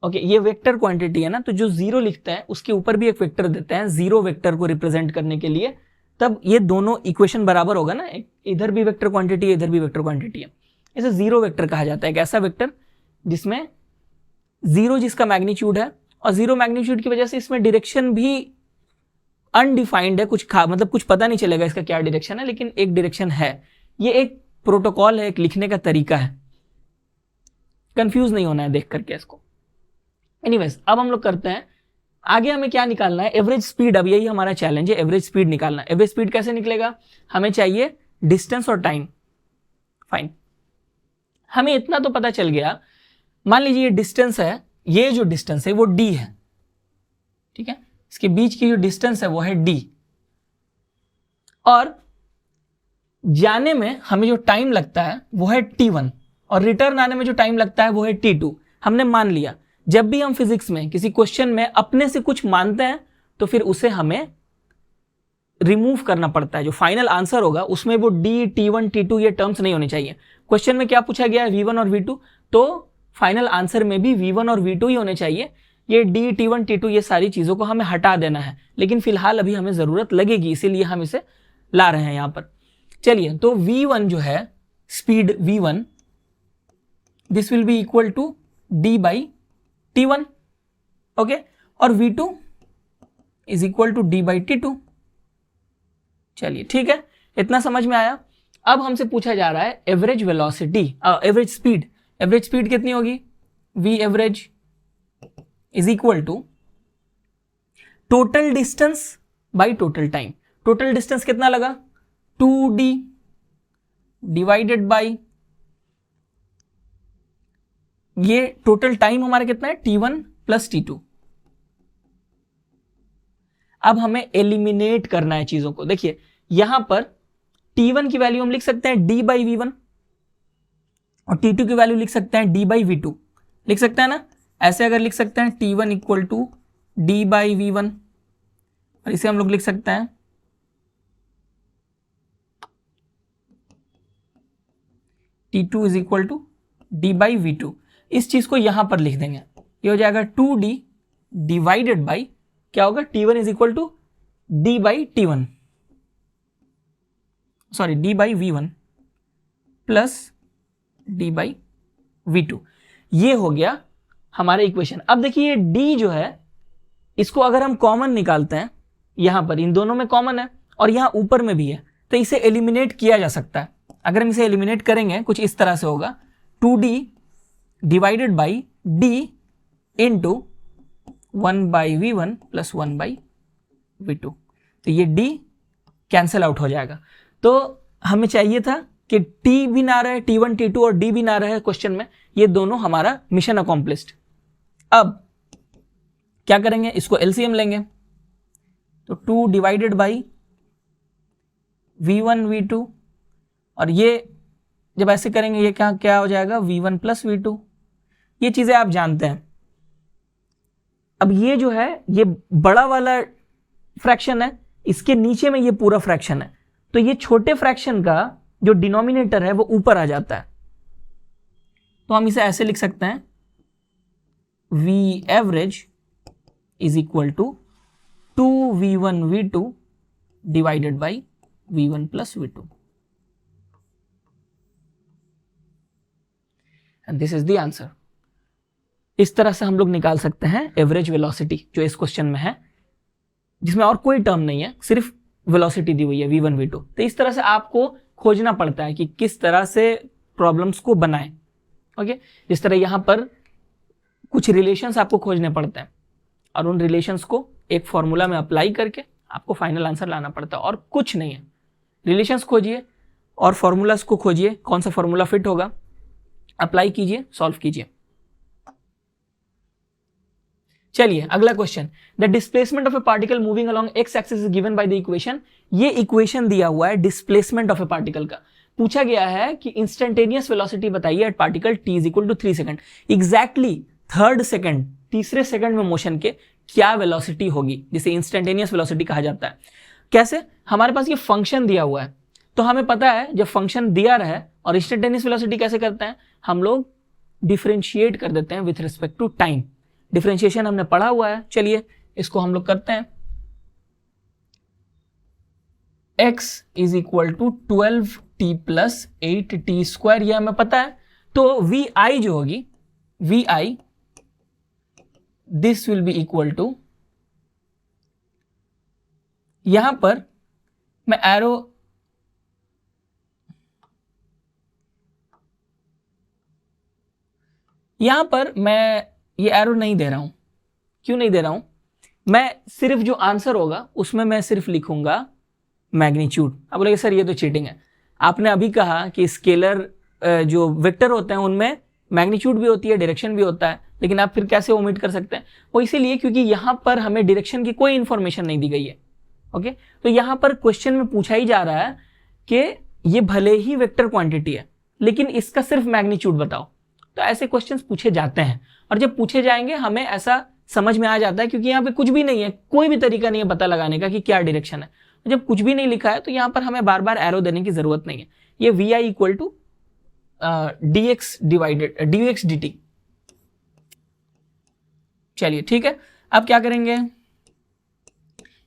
ओके, ये वेक्टर क्वांटिटी है ना, तो जो 0 लिखते हैं उसके ऊपर भी एक वेक्टर देते हैं 0 वेक्टर को रिप्रेजेंट करने के लिए, तब ये दोनों इक्वेशन बराबर होगा ना, इधर भी वेक्टर क्वांटिटी है, इधर भी वेक्टर क्वांटिटी है। इसे 0 वेक्टर कहा जाता है, एक ऐसा वेक्टर जिसमें 0 जिसका मैग्नीट्यूड है, और 0 मैग्नीट्यूड की वजह से इसमें डायरेक्शन भी अनडिफाइंड है, मतलब कुछ पता नहीं चलेगा इसका क्या डायरेक्शन है, लेकिन एक डायरेक्शन है। ये एक प्रोटोकॉल है, एक लिखने का तरीका है, कंफ्यूज नहीं होना है देख करके इसको। एनीवेज, अब हम लोग करते हैं आगे, हमें क्या निकालना है, एवरेज स्पीड। अब यही हमारा चैलेंज है, एवरेज स्पीड निकालना। एवरेज स्पीड कैसे निकलेगा, हमें चाहिए डिस्टेंस और टाइम। फाइन, हमें इतना तो पता चल गया, मान लीजिए ये डिस्टेंस है, ये जो डिस्टेंस है वो d है, ठीक है, इसके बीच की जो डिस्टेंस है वो है d, और जाने में हमें जो टाइम लगता है वो है t1, और रिटर्न आने में जो टाइम लगता है वो है t2। हमने मान लिया, जब भी हम फिजिक्स में किसी क्वेश्चन में अपने से कुछ मानते हैं तो फिर उसे हमें रिमूव करना पड़ता है। जो फाइनल आंसर होगा उसमें वो d, t1, t2 ये टर्म्स नहीं होने चाहिए। क्वेश्चन में क्या पूछा गया है, v1 और v2, तो फाइनल आंसर में भी v1 और v2 ही होने चाहिए। ये d, t1, t2 ये सारी चीजों को हमें हटा देना है, लेकिन फिलहाल अभी हमें जरूरत लगेगी, इसीलिए हम इसे ला रहे हैं यहां पर। चलिए, तो v1 जो है speed v1, this will be equal to d by t1, okay, और v2 is equal to d by t2। चलिए ठीक है, इतना समझ में आया। अब हमसे पूछा जा रहा है average velocity, average speed. Average speed कितनी होगी, v average is equal to total distance by total time. Total distance कितना लगा, 2d डिवाइडेड बाई ये टोटल टाइम हमारा कितना है, t1 प्लस t2। अब हमें एलिमिनेट करना है चीजों को। देखिए यहां पर t1 की वैल्यू हम लिख सकते हैं d बाई वी वन, और t2 की वैल्यू लिख सकते हैं d बाई v2। लिख सकते हैं ना, ऐसे अगर लिख सकते हैं t1 equal to d by V one, और इसे हम लोग लिख सकते हैं t2 is equal to d by v2। इस चीज को यहां पर लिख देंगे, ये हो जाएगा 2d डिवाइडेड बाई क्या होगा, t1 is equal to d by t1, sorry d by v1 plus d by v2। ये हो गया हमारा इक्वेशन। अब देखिए d जो है इसको अगर हम कॉमन निकालते हैं यहां पर इन दोनों में कॉमन है और यहां ऊपर में भी है, तो इसे एलिमिनेट किया जा सकता है। अगर हम इसे एलिमिनेट करेंगे कुछ इस तरह से होगा 2d divided by d into 1/v1 plus 1/v2। तो ये d कैंसिल आउट हो जाएगा। तो हमें चाहिए था कि t भी ना रहे, t1 t2 और d भी ना रहे क्वेश्चन में, ये दोनों हमारा मिशन अकॉम्प्लिस्ड। अब क्या करेंगे, इसको एलसीएम लेंगे, तो 2 डिवाइडेड बाई v1 v2, और ये जब ऐसे करेंगे ये क्या हो जाएगा v1 प्लस v2। ये चीजें आप जानते हैं। अब ये जो है ये बड़ा वाला फ्रैक्शन है, इसके नीचे में ये पूरा फ्रैक्शन है, तो ये छोटे फ्रैक्शन का जो डिनोमिनेटर है वो ऊपर आ जाता है। तो हम इसे ऐसे लिख सकते हैं v average is equal to 2v1 v2 divided by v1 plus v2, and this is the answer. इस तरह से हम लोग निकाल सकते हैं एवरेज वेलोसिटी जो इस क्वेश्चन में है, जिसमें और कोई टर्म नहीं है, सिर्फ वेलोसिटी दी हुई है v1 v2। तो इस तरह से आपको खोजना पड़ता है कि किस तरह से प्रॉब्लम्स को बनाएं। ओके, जिस तरह यहां पर कुछ रिलेशंस आपको खोजने पड़ते हैं और उन रिलेशंस को एक फॉर्मूला में अप्लाई करके आपको फाइनल आंसर लाना पड़ता है, और कुछ नहीं है। रिलेशंस खोजिए और फॉर्मूलास को खोजिए, कौन सा फॉर्मूला फिट होगा, अप्लाई कीजिए, सॉल्व कीजिए। चलिए अगला question, the displacement of A particle moving along x axis is given by the equation. ये इक्वेशन दिया हुआ है डिस्प्लेसमेंट ऑफ ए पार्टिकल का। पूछा गया है कि इंस्टेंटेनियस वेलोसिटी बताइए at particle t is equal to 3 second. Exactly third second, तीसरे सेकंड में मोशन के क्या वेलोसिटी होगी, जिसे इंस्टेंटेनियस वेलोसिटी कहा जाता है। कैसे, हमारे पास ये फंक्शन दिया हुआ है, तो हमें पता है जब फंक्शन दिया रहे, और इंस्टेंटेनियस वेलोसिटी कैसे करते हैं, हम लोग डिफरेंशिएट कर देते हैं with respect to time. Differentiation हमने पढ़ा हुआ है, चलिए इसको हम लोग करते हैं। x is equal to 12t plus 8t square, यह हमें पता है। तो vi जो होगी, vi this will be equal to, यहां पर मैं एरो यहां पर मैं ये एरो नहीं दे रहा हूं। क्यों नहीं दे रहा हूं, मैं सिर्फ जो आंसर होगा उसमें मैं सिर्फ लिखूंगा मैग्नीट्यूड। अब बोलेंगे सर ये तो चीटिंग है, आपने अभी कहा कि स्केलर जो वेक्टर होते हैं उनमें मैग्नीट्यूड भी होती है, डायरेक्शन भी होता है, लेकिन आप फिर कैसे ओमिट कर सकते हैं। वो इसीलिए क्योंकि यहां पर हमें डायरेक्शन की कोई इंफॉर्मेशन नहीं दी गई है। ओके, तो यहां पर क्वेश्चन में पूछा ही जा रहा है कि ये भले ही वेक्टर क्वांटिटी है लेकिन इसका सिर्फ मैग्नीट्यूड बताओ। तो ऐसे क्वेश्चंस पूछे जाते हैं, और जब पूछे जाएंगे हमें ऐसा समझ में आ जाता है क्योंकि यहाँ पे कुछ भी नहीं है, कोई भी तरीका नहीं है पता लगाने का कि क्या डायरेक्शन है। जब कुछ भी नहीं लिखा है तो यहाँ पर हमें बार बार एरो देने की जरूरत नहीं है। ये vi equal to dx divided dx dt। चलिए ठीक है, अब क्या करेंगे,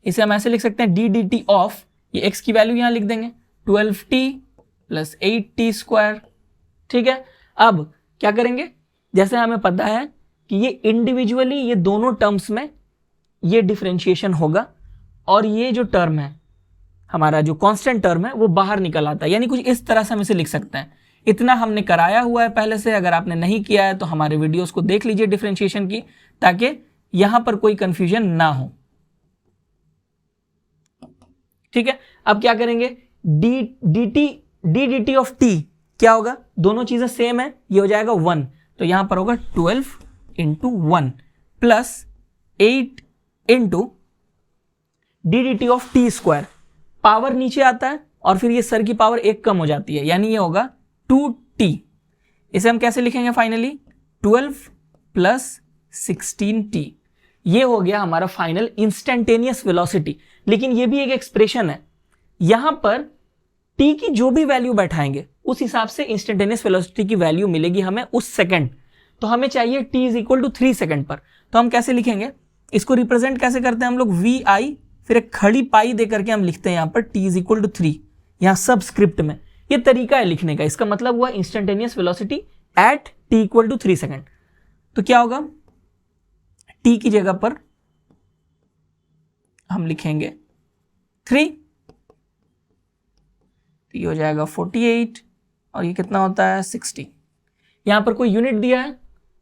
इसे हम ऐसे लिख सकते हैं d dt ऑफ, ये x की वैल्यू यहां लिख देंगे 12t प्लस 8t स्क्वायर। ठीक है, अब क्या करेंगे, जैसे हमें पता है कि ये इंडिविजुअली ये दोनों टर्म्स में ये डिफरेंशिएशन होगा, और ये जो टर्म है हमारा जो कांस्टेंट टर्म है वो बाहर निकल आता है। यानी कुछ इस तरह से हम इसे लिख सकते हैं। इतना हमने कराया हुआ है पहले से, अगर आपने नहीं किया है तो हमारे वीडियोस को देख लीजिए डिफरेंशिएशन की, ताकि यहां पर कोई कंफ्यूजन ना हो। ठीक है, अब क्या करेंगे, D D T of T क्या होगा, दोनों चीजें सेम है, ये हो जाएगा 1, तो यहां पर होगा 12 into 1 plus 8 into D D T of T square. Power नीचे आता है और फिर ये सर की पावर 1 कम हो जाती है, यानी ये होगा 2t। इसे हम कैसे लिखेंगे फाइनली, 12 प्लस 16t। ये हो गया हमारा फाइनल इंस्टेंटेनियस वेलोसिटी। लेकिन ये भी एक एक्सप्रेशन है, यहां पर t की जो भी वैल्यू बैठाएंगे उस हिसाब से इंस्टेंटेनियस वेलोसिटी की वैल्यू मिलेगी हमें उस सेकंड। तो हमें चाहिए t is equal to 3 second पर, तो हम कैसे लिखेंगे, इसको रिप्रेजेंट कैसे करते हैं हम लोग, vi फिर एक खड़ी पाई दे करके हम लिखते हैं यहां पर t इज इक्वल टू 3, यहां सबस्क्रिप्ट में। ये तरीका है लिखने का, इसका मतलब हुआ instantaneous velocity at t equal to 3 second. तो क्या होगा, t की जगह पर हम लिखेंगे 3, तो ये हो जाएगा 48 और ये कितना होता है 60। यहां पर कोई यूनिट दिया है?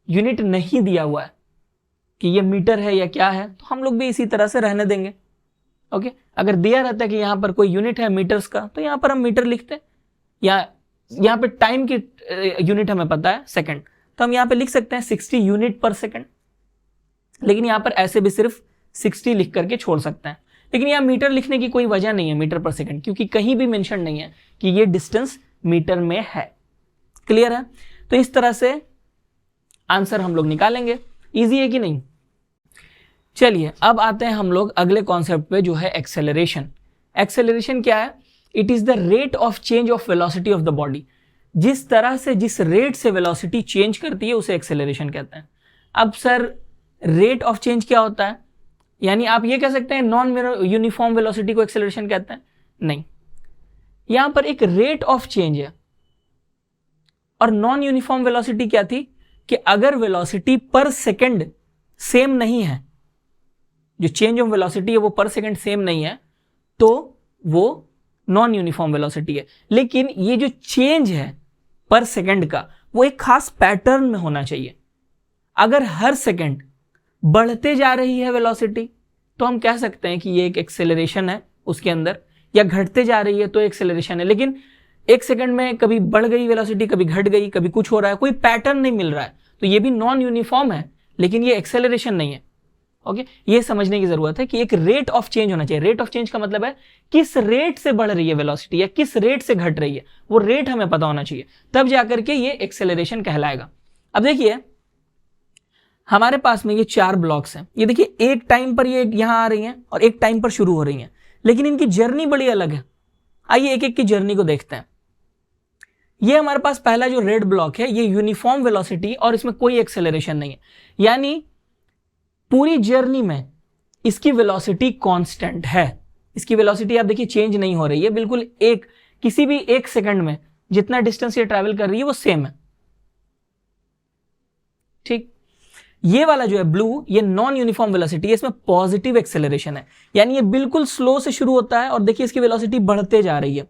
यूनिट नहीं दिया हुआ है कि ये मीटर है या क्या है, तो हम लोग भी इसी तरह से रहने देंगे। ओके, अगर दिया रहता है कि यहां पर कोई यूनिट है मीटर्स का, तो यहां पर हम मीटर लिखते, या यहां पे टाइम की यूनिट हमें पता है सेकंड, तो हम यहां पे लिख सकते हैं 60 यूनिट पर सेकंड। लेकिन यहां पर ऐसे भी सिर्फ 60 लिख करके छोड़ सकते हैं, लेकिन यहां मीटर लिखने की कोई वजह नहीं है मीटर पर सेकंड, क्योंकि कहीं भी मेंशन नहीं है कि ये डिस्टेंस मीटर में है। क्लियर है? तो इस तरह से आंसर हम लोग निकालेंगे। इजी है कि नहीं? चलिए अब आते हैं हम लोग अगले कॉन्सेप्ट पे, जो है एक्सेलरेशन। एक्सेलरेशन क्या है? It is the rate of change of velocity of the body. जिस तरह से, जिस रेट से वेलोसिटी चेंज करती है उसे एक्सेलरेशन कहते हैं। अब सर रेट ऑफ चेंज क्या होता है? यानी आप ये कह सकते हैं नॉन यूनिफॉर्म वेलोसिटी को एक्सेलरेशन कहते हैं? नहीं, यहां पर एक रेट ऑफ चेंज है। और नॉन यूनिफॉर्म वेलोसिटी क्या थी? कि अगर वेलोसिटी पर सेकंड सेम नहीं है, जो चेंज ऑफ वेलोसिटी है वो पर सेकंड सेम नहीं है, तो वो नॉन यूनिफॉर्म वेलोसिटी है। लेकिन ये जो चेंज है पर सेकंड का, वो एक खास पैटर्न में होना चाहिए। अगर हर सेकंड बढ़ते जा रही है वेलोसिटी, तो हम कह सकते हैं कि ये एक एक्सेलरेशन है उसके अंदर, या घटते जा रही है तो एक्सेलरेशन है। लेकिन एक सेकंड में कभी बढ़ गई वेलोसिटी, कभी घट गई, कभी कुछ हो रहा है, कोई पैटर्न नहीं मिल रहा है, तो ये भी नॉन यूनिफॉर्म है, लेकिन ये एक्सेलरेशन नहीं है। ओके, ये समझने की जरूरत है कि एक रेट ऑफ चेंज होना चाहिए। रेट ऑफ चेंज का मतलब है किस रेट से बढ़ रही है वेलोसिटी या किस रेट से घट रही है, वो रेट हमें पता होना चाहिए, तब जाकर के ये एक्सेलरेशन कहलाएगा। अब देखिए हमारे पास में ये 4 ब्लॉक्स हैं। ये देखिए एक टाइम पर ये यहां आ रही हैं और एक टाइम पर शुरू हो रही हैं, लेकिन इनकी जर्नी बड़ी अलग है। आइए एक एक की जर्नी को देखते हैं। ये हमारे पास पहला जो रेड ब्लॉक है, ये यूनिफॉर्म वेलोसिटी और इसमें कोई एक्सेलरेशन नहीं है, यानी पूरी जर्नी में इसकी वेलोसिटी कांस्टेंट है। इसकी वेलोसिटी आप देखिए चेंज नहीं हो रही है, बिल्कुल एक, किसी भी एक सेकंड में जितना डिस्टेंस ये ट्रैवल कर रही है वो सेम है। ठीक, ये वाला जो है ब्लू, ये नॉन यूनिफॉर्म वेलोसिटी है, इसमें पॉजिटिव एक्सेलरेशन है, यानी ये बिल्कुल स्लो से शुरू होता है और देखिए इसकी वेलोसिटी बढ़ते जा रही है।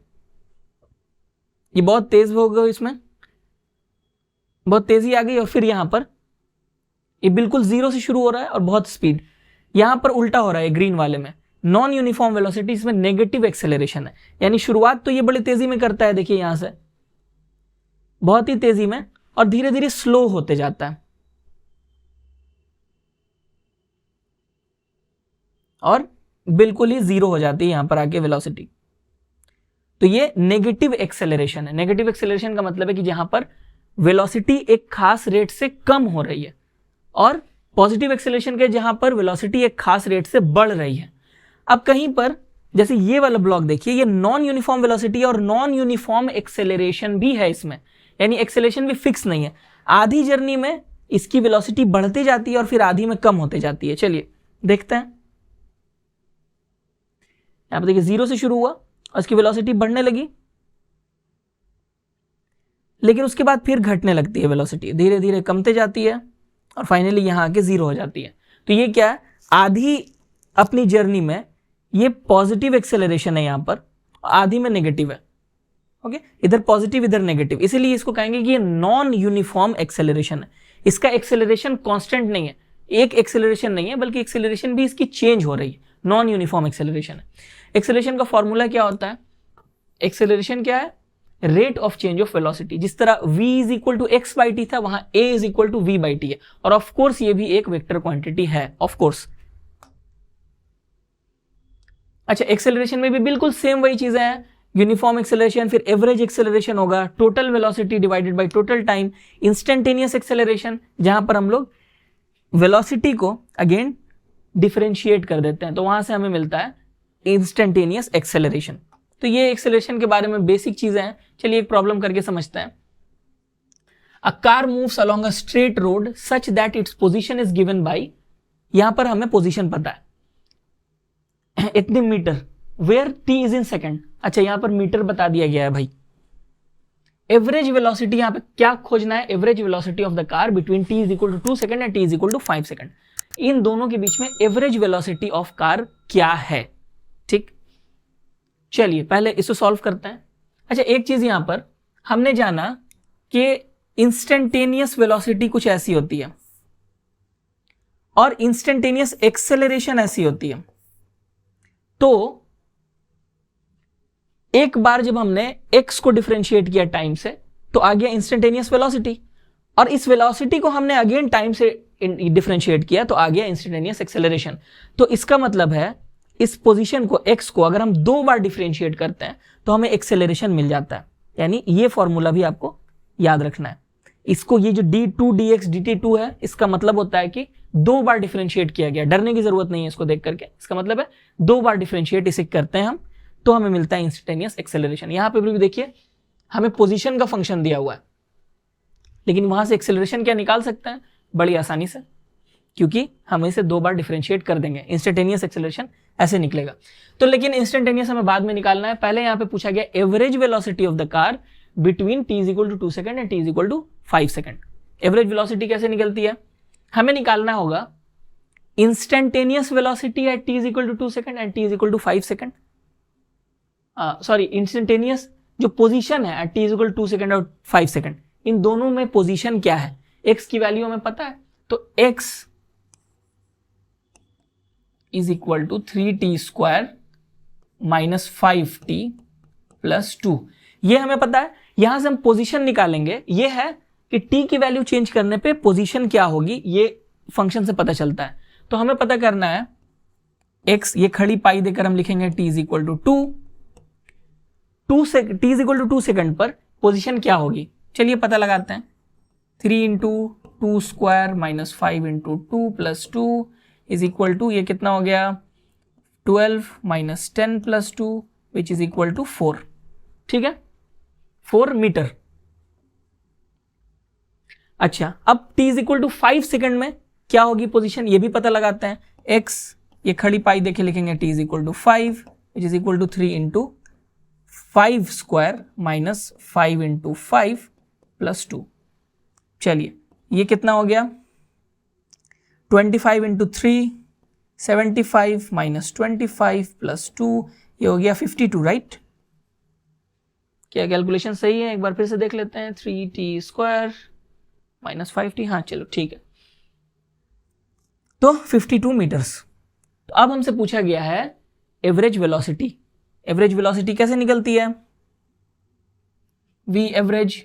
ये बहुत तेज हो गई, इसमें बहुत तेजी आ गई, और फिर यहां पर ये बिल्कुल 0 से शुरू हो रहा है और बहुत स्पीड। यहां पर उल्टा हो रहा है ग्रीन वाले में, नॉन यूनिफॉर्म वेलोसिटी, इसमें नेगेटिव एक्सेलरेशन है, यानी शुरुआत तो ये बड़ी तेजी में करता है, देखिए यहां से बहुत ही तेजी में, और धीरे धीरे स्लो होते जाता है और बिल्कुल ही 0 हो जाती है यहां पर आके वेलोसिटी। तो ये नेगेटिव एक्सेलरेशन है। नेगेटिव एक्सेलरेशन का मतलब है कि जहां पर वेलोसिटी एक खास रेट से कम हो रही है, और पॉजिटिव एक्सेलरेशन के जहां पर वेलोसिटी एक खास रेट से बढ़ रही है। अब कहीं पर जैसे ये वाला ब्लॉक देखिए, ये नॉन यूनिफॉर्म वेलोसिटी और नॉन यूनिफॉर्म एक्सेलरेशन भी है इसमें, यानी एक्सेलरेशन भी फिक्स नहीं है। आधी जर्नी में इसकी वेलोसिटी बढ़ती जाती है और फिर आधी में कम होते जाती है। चलिए देखते हैं। यहां पर देखिए 0 से शुरू हुआ और इसकी वेलोसिटी बढ़ने लगी, लेकिन उसके बाद फिर घटने लगती है वेलोसिटी, धीरे धीरे कमते जाती है और फाइनली यहां आके 0 हो जाती है। तो ये क्या है? आधी अपनी जर्नी में ये पॉजिटिव एक्सेलरेशन है यहां पर, आधी में नेगेटिव है। ओके, इधर पॉजिटिव इधर नेगेटिव, इसीलिए इसको कहेंगे कि ये नॉन यूनिफॉर्म एक्सेलरेशन है। इसका एक्सेलरेशन कांस्टेंट नहीं है, एक एक्सेलरेशन नहीं है, बल्कि एक्सेलरेशन भी इसकी चेंज हो रही है, नॉन यूनिफॉर्म एक्सेलरेशन है। एक्सेलरेशन का फॉर्मूला क्या होता है? एक्सेलरेशन क्या है? Rate of change of velocity. जिस तरह v is equal to X by T था, वहां a is equal to v by T है, और ऑफ कोर्स ये भी एक वेक्टर क्वांटिटी है, ऑफ कोर्स। अच्छा, एक्सेलरेशन में भी बिल्कुल सेम वही चीजें हैं, यूनिफॉर्म एक्सेलरेशन, फिर एवरेज एक्सेलरेशन होगा, total velocity divided by total time, instantaneous acceleration, जहां पर हम लोग वेलोसिटी को अगेन डिफरेंशिएट कर देते हैं, तो वहां से हमें मिलता है इंस्टेंटेनियस एक्सेलरेशन। तो ये एक्सेलरेशन के बारे में बेसिक चीजें हैं। चलिए एक प्रॉब्लम करके समझते हैं। A car moves along a straight road such that its position is given by, यहां पर हमें पोजीशन पता है इतने metre, where T is in second. अच्छा, यहां पर मीटर बता दिया गया है भाई। एवरेज वेलोसिटी यहां पे क्या खोजना है? Average velocity of the car between T is equal to 2 second and T is equal to 5 second. इन दोनों के बीच में एवरेज वेलोसिटी ऑफ कार क्या है। ठीक, चलिए पहले इसको सॉल्व करते हैं। अच्छा, एक चीज यहां पर हमने जाना कि इंस्टेंटेनियस वेलोसिटी कुछ ऐसी होती है और इंस्टेंटेनियस एक्सेलरेशन ऐसी होती है। तो एक बार जब हमने x को डिफरेंशिएट किया टाइम से तो आ गया इंस्टेंटेनियस वेलोसिटी, और इस वेलोसिटी को हमने अगेन टाइम से डिफरेंशिएट किया तो आ गया इंस्टेंटेनियस एक्सेलरेशन। तो इसका मतलब है इस पोजीशन को x को अगर हम 2 बार डिफरेंशिएट करते हैं तो हमें एक्सेलरेशन मिल जाता है। यानी ये फॉर्मूला भी आपको याद रखना है। इसको ये जो d2 dx dt2 है, इसका मतलब होता है कि 2 बार डिफरेंशिएट किया गया। डरने की जरूरत नहीं है इसको देख करके, इसका मतलब है 2 बार डिफरेंशिएट इसे करते हैं हम तो हमें मिलता है इंस्टेंटेनियस एक्सेलरेशन। यहां पे भी देखिए हमें पोजीशन का फंक्शन दिया हुआ है, लेकिन वहां से एक्सेलरेशन क्या निकाल सकते हैं बड़ी आसानी से, क्योंकि हम इसे 2 बार डिफरेंशिएट कर देंगे। इंस्टेंटेनियस एक्सेलरेशन ऐसे निकलेगा। तो लेकिन इंस्टेंटेनियस हमें बाद में निकालना है। पहले यहां पे पूछा गया average velocity of the car between t = 2 second and t = 5 second. Average velocity कैसे निकलती है, हमें निकालना होगा instantaneous velocity at t = 2 second and t = 5 second. Sorry, instantaneous जो पोजीशन है एट t = 2 सेकंड और 5 सेकंड, इन दोनों में पोजीशन क्या है, x की वैल्यू हमें पता है। तो x = 3t² - 5t + 2, ये हमें पता है। यहां से हम पोजीशन निकालेंगे, ये है कि t की वैल्यू चेंज करने पे पोजीशन क्या होगी, ये फंक्शन से पता चलता है। तो हमें पता करना है x, ये खड़ी पाई देकर हम लिखेंगे t = 2 सेकंड पर पोजीशन क्या होगी। चलिए पता लगाते हैं। 3 × 2² - 5 × 2 + 2 = ये कितना हो गया 12 - 10 + 2 विच इज इक्वल टू 4। ठीक है, 4 मीटर। अच्छा, अब t = 5 सेकंड में क्या होगी पोजीशन, ये भी पता लगाते हैं। x, ये खड़ी पाई देखे लिखेंगे t = 5 which is equal to 3 × 5² - 5 × 5 + 2। चलिए ये कितना हो गया 25 × 3 75 - 25 + 2, ये हो गया 52। राइट, क्या कैलकुलेशन सही है, एक बार फिर से देख लेते हैं। 3t² - 5t, हाँ चलो ठीक है। तो 52 मीटर्स। तो अब हमसे पूछा गया है एवरेज वेलोसिटी। एवरेज वेलोसिटी कैसे निकलती है, v एवरेज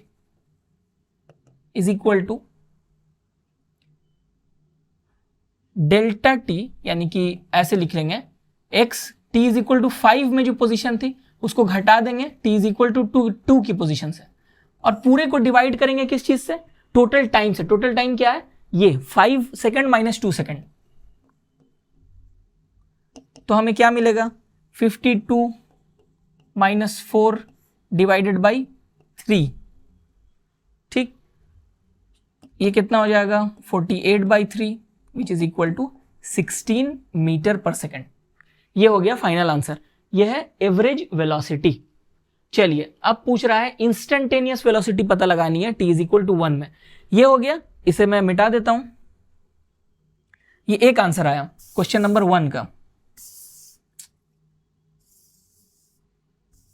= डेल्टा t, यानी कि ऐसे लिख लेंगे x, t = 5 में जो पोजीशन थी उसको घटा देंगे t = 2 की पोजीशन से, और पूरे को डिवाइड करेंगे किस चीज से, टोटल टाइम से। टोटल टाइम क्या है, ये 5 सेकंड - 2 सेकंड। तो हमें क्या मिलेगा 52 - 4 / 3। ठीक, ये कितना हो जाएगा 48/3 which is equal to 16 metre per second. ये हो गया फाइनल आंसर, ये है एवरेज वेलोसिटी। चलिए अब पूछ रहा है इंस्टेंटेनियस वेलोसिटी पता लगानी है t = 1 में। ये हो गया, इसे मैं मिटा देता हूं। ये एक आंसर आया क्वेश्चन नंबर 1 का।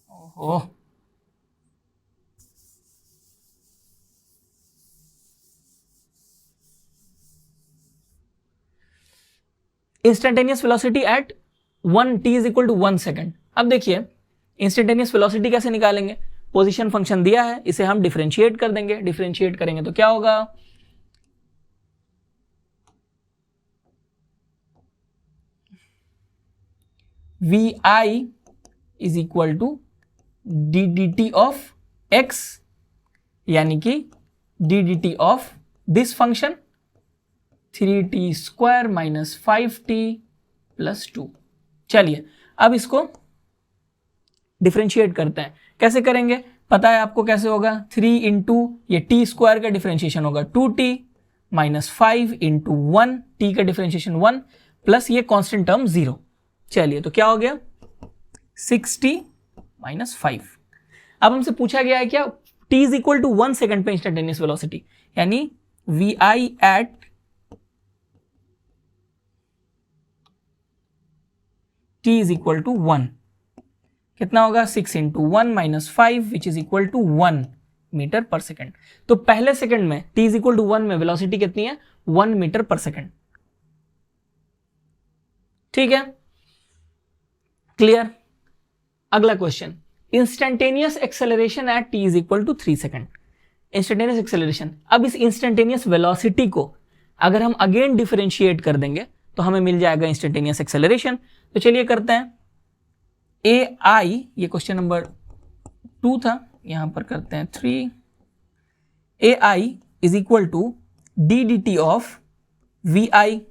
ओहो, instantaneous velocity eight 1 t = 1 second. अब देखिए इंस्टेंटेनियस वेलोसिटी कैसे निकालेंगे, पोजीशन फंक्शन दिया है, इसे हम डिफरेंशिएट कर देंगे। डिफरेंशिएट करेंगे तो क्या होगा vi = ddt ऑफ x, यानी कि ddt of this function 3t² - 5t + 2। चलिए अब इसको डिफरेंशिएट करते हैं। कैसे करेंगे पता है आपको कैसे होगा, 3 × ये t² का डिफरेंशिएशन होगा 2t - 5 × 1, t का डिफरेंशिएशन 1 प्लस ये कांस्टेंट टर्म 0। चलिए तो क्या हो गया 6t - 5। अब हमसे पूछा गया है क्या t = 1 सेकंड पे इंस्टेंटेनियस वेलोसिटी, यानी vi at t is equal to 1, कितना होगा 6 into 1 minus 5 which is equal to 1 metre per second. तो पहले सेकंड में t इज इक्वल टू 1 में वेलोसिटी कितनी है 1 मीटर पर सेकेंड। ठीक है, क्लियर। अगला question, instantaneous acceleration at t is equal to 3 second. Instantaneous acceleration, अब इस इंस्टेंटेनियस वेलोसिटी को अगर हम अगेन डिफरेंशिएट कर देंगे तो हमें मिल जाएगा इंस्टेंटेनियस एक्सेलरेशन। तो चलिए करते हैं, ए आई, ये क्वेश्चन नंबर 2 था, यहां पर करते हैं 3। A I is equal to D D T of V I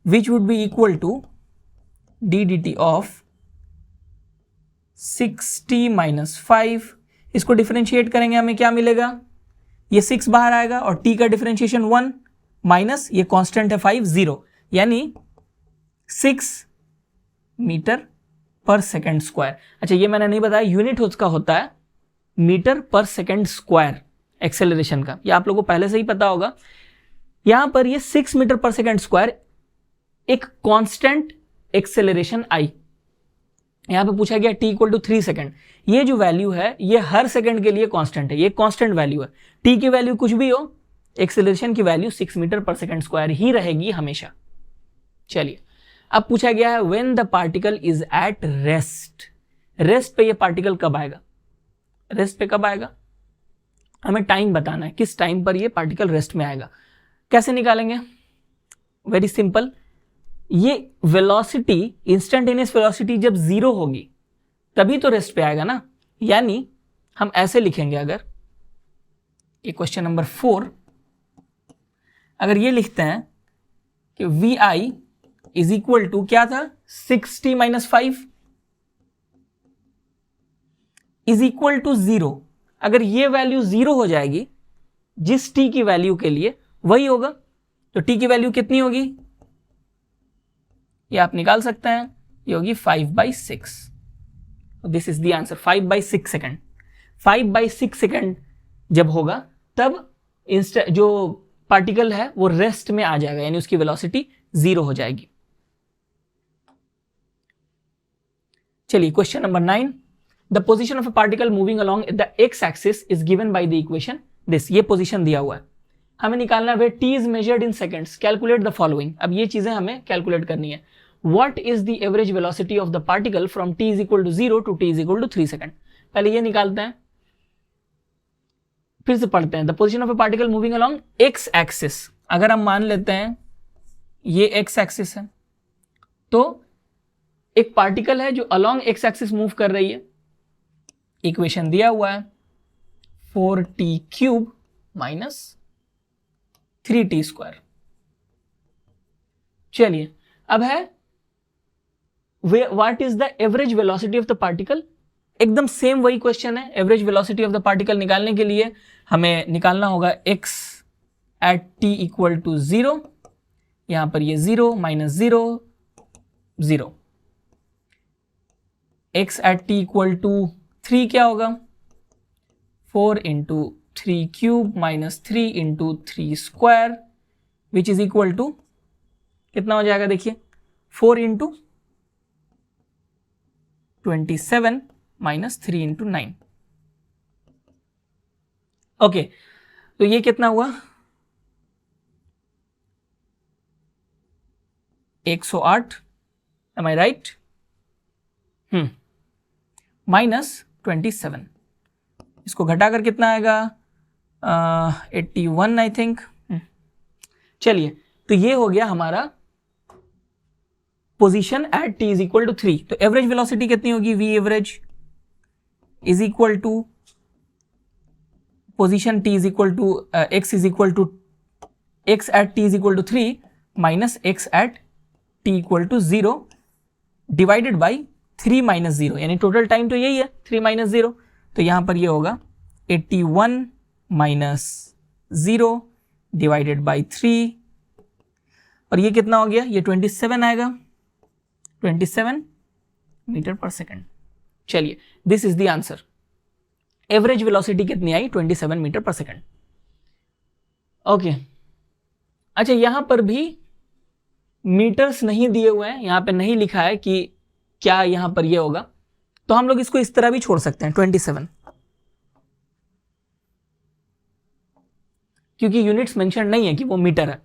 which would be equal to D D T of 6t minus 5। इसको डिफरेंशिएट करेंगे हमें क्या मिलेगा, ये 6 बाहर आएगा और t का डिफरेंशिएशन 1 माइनस ये कांस्टेंट है 5 0, यानी 6 मीटर पर सेकेंड स्क्वायर। अच्छा ये मैंने नहीं बताया, यूनिट उसका होता है metre per second square acceleration का, ये आप लोगों को पहले से ही पता होगा। यहां पर ये 6 मीटर पर सेकेंड स्क्वायर एक कांस्टेंट एक्सेलरेशन आई, यहां पे पूछा गया t इक्वल टू 3 सेकेंड। ये जो वैल्यू है ये हर सेकंड के लिए कांस्टेंट है, ये कांस्टेंट वैल्यू है। t की वैल्यू कुछ भी हो, एक्सेलरेशन की value 6 metre per second square ही रहेगी हमेशा। चलिए अब पूछा गया है when the particle is at rest. Rest पे ये पार्टिकल कब आएगा, रेस्ट पे कब आएगा, हमें टाइम बताना है, किस टाइम पर ये पार्टिकल रेस्ट में आएगा। कैसे निकालेंगे, वेरी सिंपल, ये वेलोसिटी, इंस्टेंटेनियस वेलोसिटी जब 0 होगी तभी तो रेस्ट पे आएगा ना। यानी हम ऐसे लिखेंगे, अगर ये क्वेश्चन नंबर 4, अगर ये लिखते हैं कि v i is equal to क्या था 6t minus 5 is equal to 0। अगर ये वैल्यू 0 हो जाएगी जिस t की वैल्यू के लिए, वही होगा। तो t की वैल्यू कितनी होगी, ये आप निकाल सकते हैं, ये होगी 5/6। This is the answer, 5/6 second. 5/6 second जब होगा तब जो पार्टिकल है वो रेस्ट में आ जाएगा, यानी उसकी वेलोसिटी 0 हो जाएगी। चलिए question number 9, the position of a particle moving along the x axis is given by the equation this. ये पोजीशन दिया हुआ है, हमें निकालना है t is measured in seconds, calculate the following. अब ये चीजें हमें कैलकुलेट करनी है। What is the average velocity of the particle from t is equal to 0 to t is equal to 3 second. पहले ये निकालते हैं, फिर से पढ़ते हैं। The position of a particle moving along x axis, अगर हम मान लेते हैं ये एक्स एक्सिस है, तो एक पार्टिकल है जो अलोंग एक्स एक्सिस मूव कर रही है। इक्वेशन दिया हुआ है 4t cube minus 3t square. चलिए अब है what is the average velocity of the particle. एकदम सेम वही क्वेश्चन है। Average velocity of the particle निकालने के लिए हमें निकालना होगा x at t equal to 0, यहां पर ये 0 minus 0 0, x at t equal to 3 क्या होगा 4 into 3 cube minus 3 into 3 square which is equal to कितना हो जाएगा, देखिए 4 इंटू 27 माइनस 3 इंटू 9। ओके, तो ये कितना हुआ 108, एम आई राइट, माइनस 27, इसको घटाकर कितना आएगा 81 आई थिंक। चलिए तो ये हो गया हमारा position at t is equal to 3। तो एवरेज वेलोसिटी कितनी होगी, v average is equal to position t is equal to x is equal to x at t is equal to 3 minus x at t equal to 0 divided by 3 minus 0, यानी total time तो यही है 3 minus 0। तो यहां पर ये होगा 81 minus 0 divided by 3, और ये कितना हो गया, ये 27 आएगा, 27 मीटर पर सेकेंड। चलिए this is the answer. Average velocity कितनी आई 27 मीटर पर सेकेंड। ओके, अच्छा यहां पर भी मीटर्स नहीं दिए हुए हैं, यहां पे नहीं लिखा है कि क्या यहां पर ये होगा, तो हम लोग इसको इस तरह भी छोड़ सकते हैं 27, क्योंकि यूनिट्स मेंशन नहीं है कि वो मीटर है।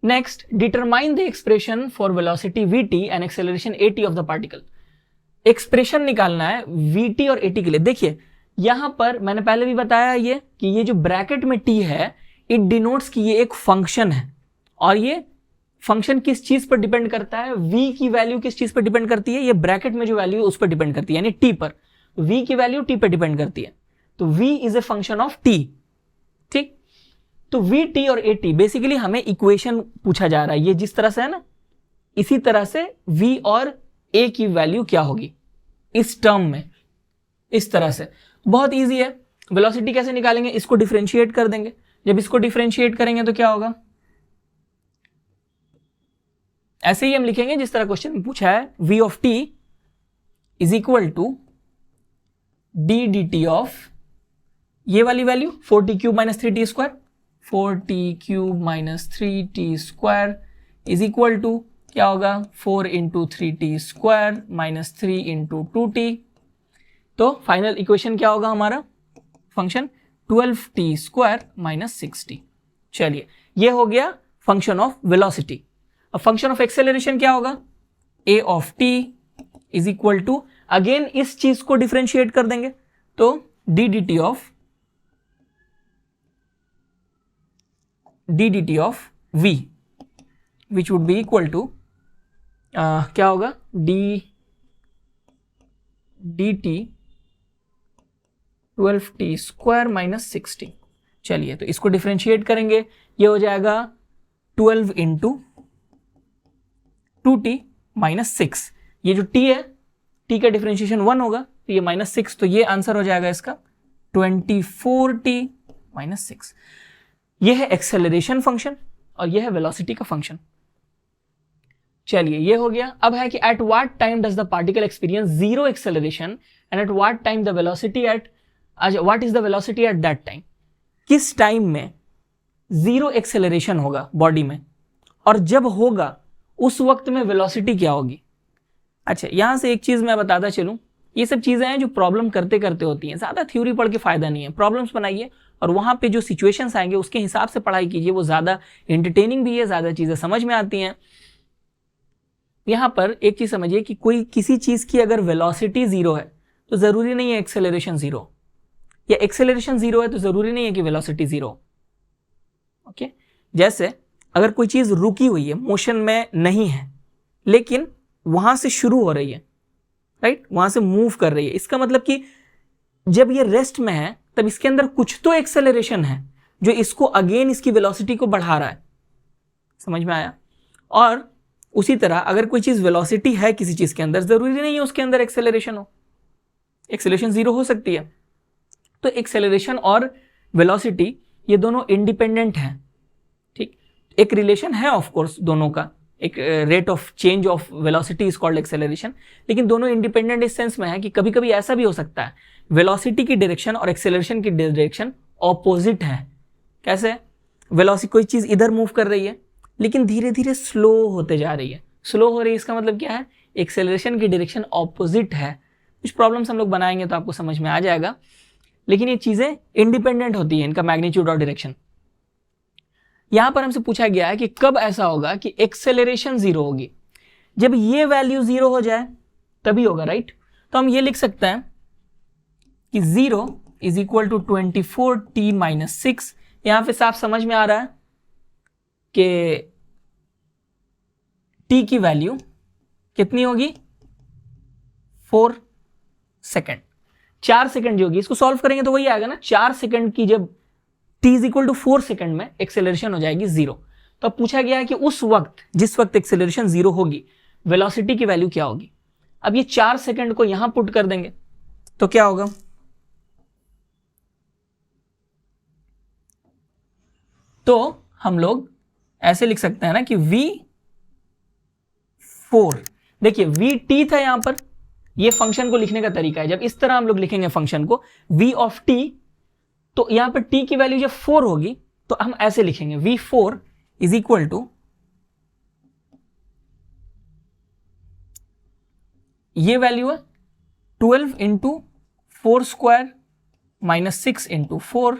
Next, determine the expression for velocity vt and acceleration at of the particle. Expression निकालना है vt और at के लिए। देखिए यहां पर मैंने पहले भी बताया ये कि ये जो ब्रैकेट में t है, इट डिनोट्स कि ये एक फंक्शन है, और ये फंक्शन किस चीज पर डिपेंड करता है, v की वैल्यू किस चीज पर डिपेंड करती है, ये ब्रैकेट में जो वैल्यू है उस पर डिपेंड करती है, यानी t पर। v की वैल्यू t पर डिपेंड करती है, तो v is a function of t। ठीक, तो vt और at बेसिकली हमें इक्वेशन पूछा जा रहा है, ये जिस तरह से है ना, इसी तरह से v और a की वैल्यू क्या होगी इस टर्म में, इस तरह से। बहुत इजी है। वेलोसिटी कैसे निकालेंगे, इसको डिफरेंशिएट कर देंगे। जब इसको डिफरेंशिएट करेंगे तो क्या होगा, ऐसे ही हम लिखेंगे जिस तरह क्वेश्चन में पूछा है, v of t is equal to d dt of ये वाली value 4t cube minus 3t square, 4t cube minus 3t square is equal to क्या होगा, 4 into 3t square minus 3 into 2t। तो फाइनल इक्वेशन क्या होगा हमारा, function 12t square minus 6t। चलिए ये हो गया फंक्शन ऑफ वेलोसिटी। अब फंक्शन ऑफ एक्सेलरेशन क्या होगा, a of t is equal to, again इस चीज को डिफरेंशिएट कर देंगे, तो d dt of v which would be equal to क्या होगा, dt 12t square minus 6t। चलिए तो इसको डिफरेंशिएट करेंगे, ये हो जाएगा 12 इंटू 2t माइनस 6। ये जो t है, t का डिफरेंशिएशन 1 होगा, तो ये माइनस 6, तो ये आंसर हो जाएगा इसका 24t माइनस 6। ये है एक्सेलरेशन फंक्शन और ये है वेलोसिटी का फंक्शन। चलिए ये हो गया। अब है कि at what time does the particle experience zero acceleration and at what time the velocity at, what is the velocity at that time. किस टाइम में जीरो एक्सेलरेशन होगा बॉडी में, और जब होगा उस वक्त में वेलोसिटी क्या होगी। अच्छा यहां से एक चीज मैं बताता चलूं, ये सब चीजें हैं जो प्रॉब्लम करते करते होती हैं, ज्यादा थ्योरी पढ़ के फायदा नहीं है। प्रॉब्लम्स बनाइए और वहां पे जो सिचुएशंस आएंगे उसके हिसाब से पढ़ाई कीजिए, वो ज्यादा एंटरटेनिंग भी है, ज्यादा चीजें समझ में आती हैं। यहां पर एक चीज समझिए कि कोई किसी चीज की अगर वेलोसिटी जीरो है तो जरूरी नहीं है एक्सेलरेशन जीरो, या एक्सेलरेशन जीरो है तो जरूरी नहीं है कि वेलोसिटी जीरो। ओके, जैसे अगर कोई चीज रुकी हुई है, मोशन में नहीं है, लेकिन वहां से शुरू हो रही है, राइट, वहां से मूव कर रही है, इसका मतलब कि जब ये रेस्ट में है तब इसके अंदर कुछ तो एक्सेलरेशन है जो इसको अगेन इसकी वेलोसिटी को बढ़ा रहा है। समझ में आया। और उसी तरह अगर कोई चीज वेलोसिटी है किसी चीज के अंदर, जरूरी नहीं है उसके अंदर एक्सेलरेशन हो, एक्सेलरेशन जीरो हो सकती है। तो एक्सेलरेशन और वेलोसिटी ये दोनों इंडिपेंडेंट हैं। ठीक, एक रिलेशन है ऑफ कोर्स दोनों का, एक rate of change of velocity is called acceleration, लेकिन दोनों इंडिपेंडेंट इस सेंस में है कि कभी कभी ऐसा भी हो सकता है वेलोसिटी की डायरेक्शन और एक्सेलरेशन की डायरेक्शन ऑपोजिट है। कैसे, वेलोसिटी कोई चीज इधर मूव कर रही है लेकिन धीरे धीरे स्लो होते जा रही है, स्लो हो रही है, इसका मतलब क्या है, एक्सेलरेशन की डायरेक्शन ऑपोजिट है। कुछ प्रॉब्लम्स हम लोग बनाएंगे तो आपको समझ में आ जाएगा, लेकिन ये चीजें इंडिपेंडेंट होती हैं, इनका मैग्नीट्यूड और डायरेक्शन। यहां पर हमसे पूछा गया है कि कब ऐसा होगा कि एक्सेलरेशन जीरो होगी, जब ये वैल्यू जीरो हो जाए तभी होगा, राइट। तो हम ये लिख सकते हैं कि zero is equal to 24t minus 6। यहां पे साफ समझ में आ रहा है कि t की वैल्यू कितनी होगी, 4 सेकेंड, 4 सेकेंड जो होगी, इसको सॉल्व करेंगे तो वही आएगा ना, 4 सेकेंड की जब t is equal to 4 second में एक्सेलरेशन हो जाएगी जीरो। तो अब पूछा गया है कि उस वक्त, जिस वक्त एक्सेलरेशन जीरो होगी, वेलोसिटी की वैल्यू क्या होगी। अब ये 4 सेकेंड को यहां पुट कर देंगे तो क्या होगा, तो हम लोग ऐसे लिख सकते हैं ना कि v4, देखिए vt था यहां पर, ये फंक्शन को लिखने का तरीका है। जब इस तरह हम लोग लिखेंगे फंक्शन को v ऑफ t, तो यहां पर t की वैल्यू जब 4 होगी तो हम ऐसे लिखेंगे v4 इज इक्वल टू ये वैल्यू है 12 into 4 square minus 6 into 4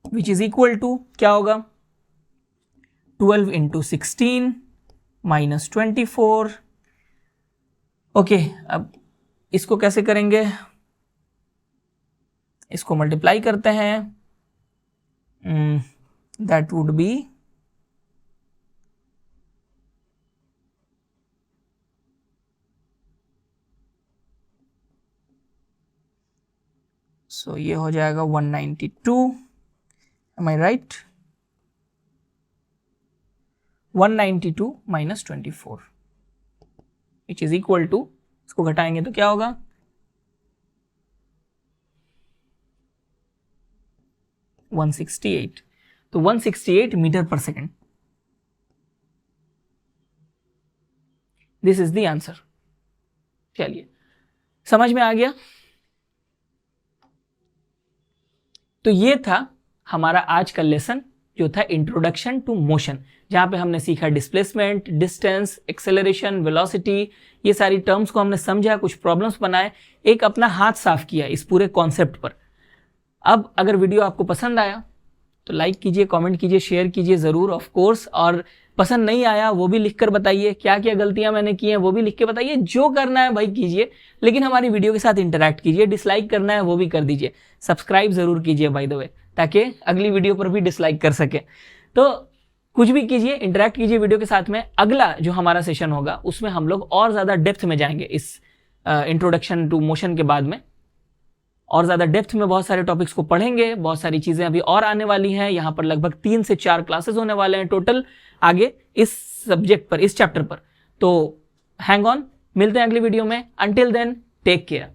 which is equal to क्या होगा 12 इंटू 16 माइनस 24। ओके, अब इसको कैसे करेंगे, इसको मल्टीप्लाई करते हैं, दैट वुड बी सो ये हो जाएगा 192, am I right, 192 minus 24 which is equal to, इसको घटाएंगे तो क्या होगा 168, तो 168 metre per second, this is the answer. चलिए, समझ में आ गया। तो ये था हमारा आज का लेसन जो था इंट्रोडक्शन टू मोशन, जहां पे हमने सीखा डिस्प्लेसमेंट, डिस्टेंस, एक्सेलरेशन, वेलोसिटी, ये सारी टर्म्स को हमने समझा, कुछ प्रॉब्लम्स बनाए, एक अपना हाथ साफ किया इस पूरे कॉन्सेप्ट पर। अब अगर वीडियो आपको पसंद आया तो लाइक कीजिए, कमेंट कीजिए, शेयर कीजिए ज़रूर ऑफ कोर्स, और पसंद नहीं आया वो भी लिखकर बताइए, क्या क्या गलतियां मैंने की हैं वो भी लिख के बताइए, जो करना है भाई कीजिए, लेकिन हमारी वीडियो के साथ इंटरैक्ट कीजिए, डिसलाइक करना है वो भी कर दीजिए, सब्सक्राइब ज़रूर कीजिए बाय द वे, ताकि अगली वीडियो पर भी डिसलाइक कर सके। तो कुछ भी कीजिए, इंटरैक्ट कीजिए वीडियो के साथ में। अगला जो हमारा सेशन होगा उसमें हम लोग और ज़्यादा डेप्थ में जाएंगे, इस इंट्रोडक्शन टू मोशन के बाद में और ज़्यादा डेप्थ में बहुत सारे टॉपिक्स को पढ़ेंगे, बहुत सारी चीज़ें अभी और आने वाली हैं। यहाँ पर लगभग 3 से 4 क्लासेस होने वाले हैं टोटल आगे इस सब्जेक्ट पर, इस चैप्टर पर। तो हैंग ऑन, मिलते हैं अगली वीडियो में। Until then take care.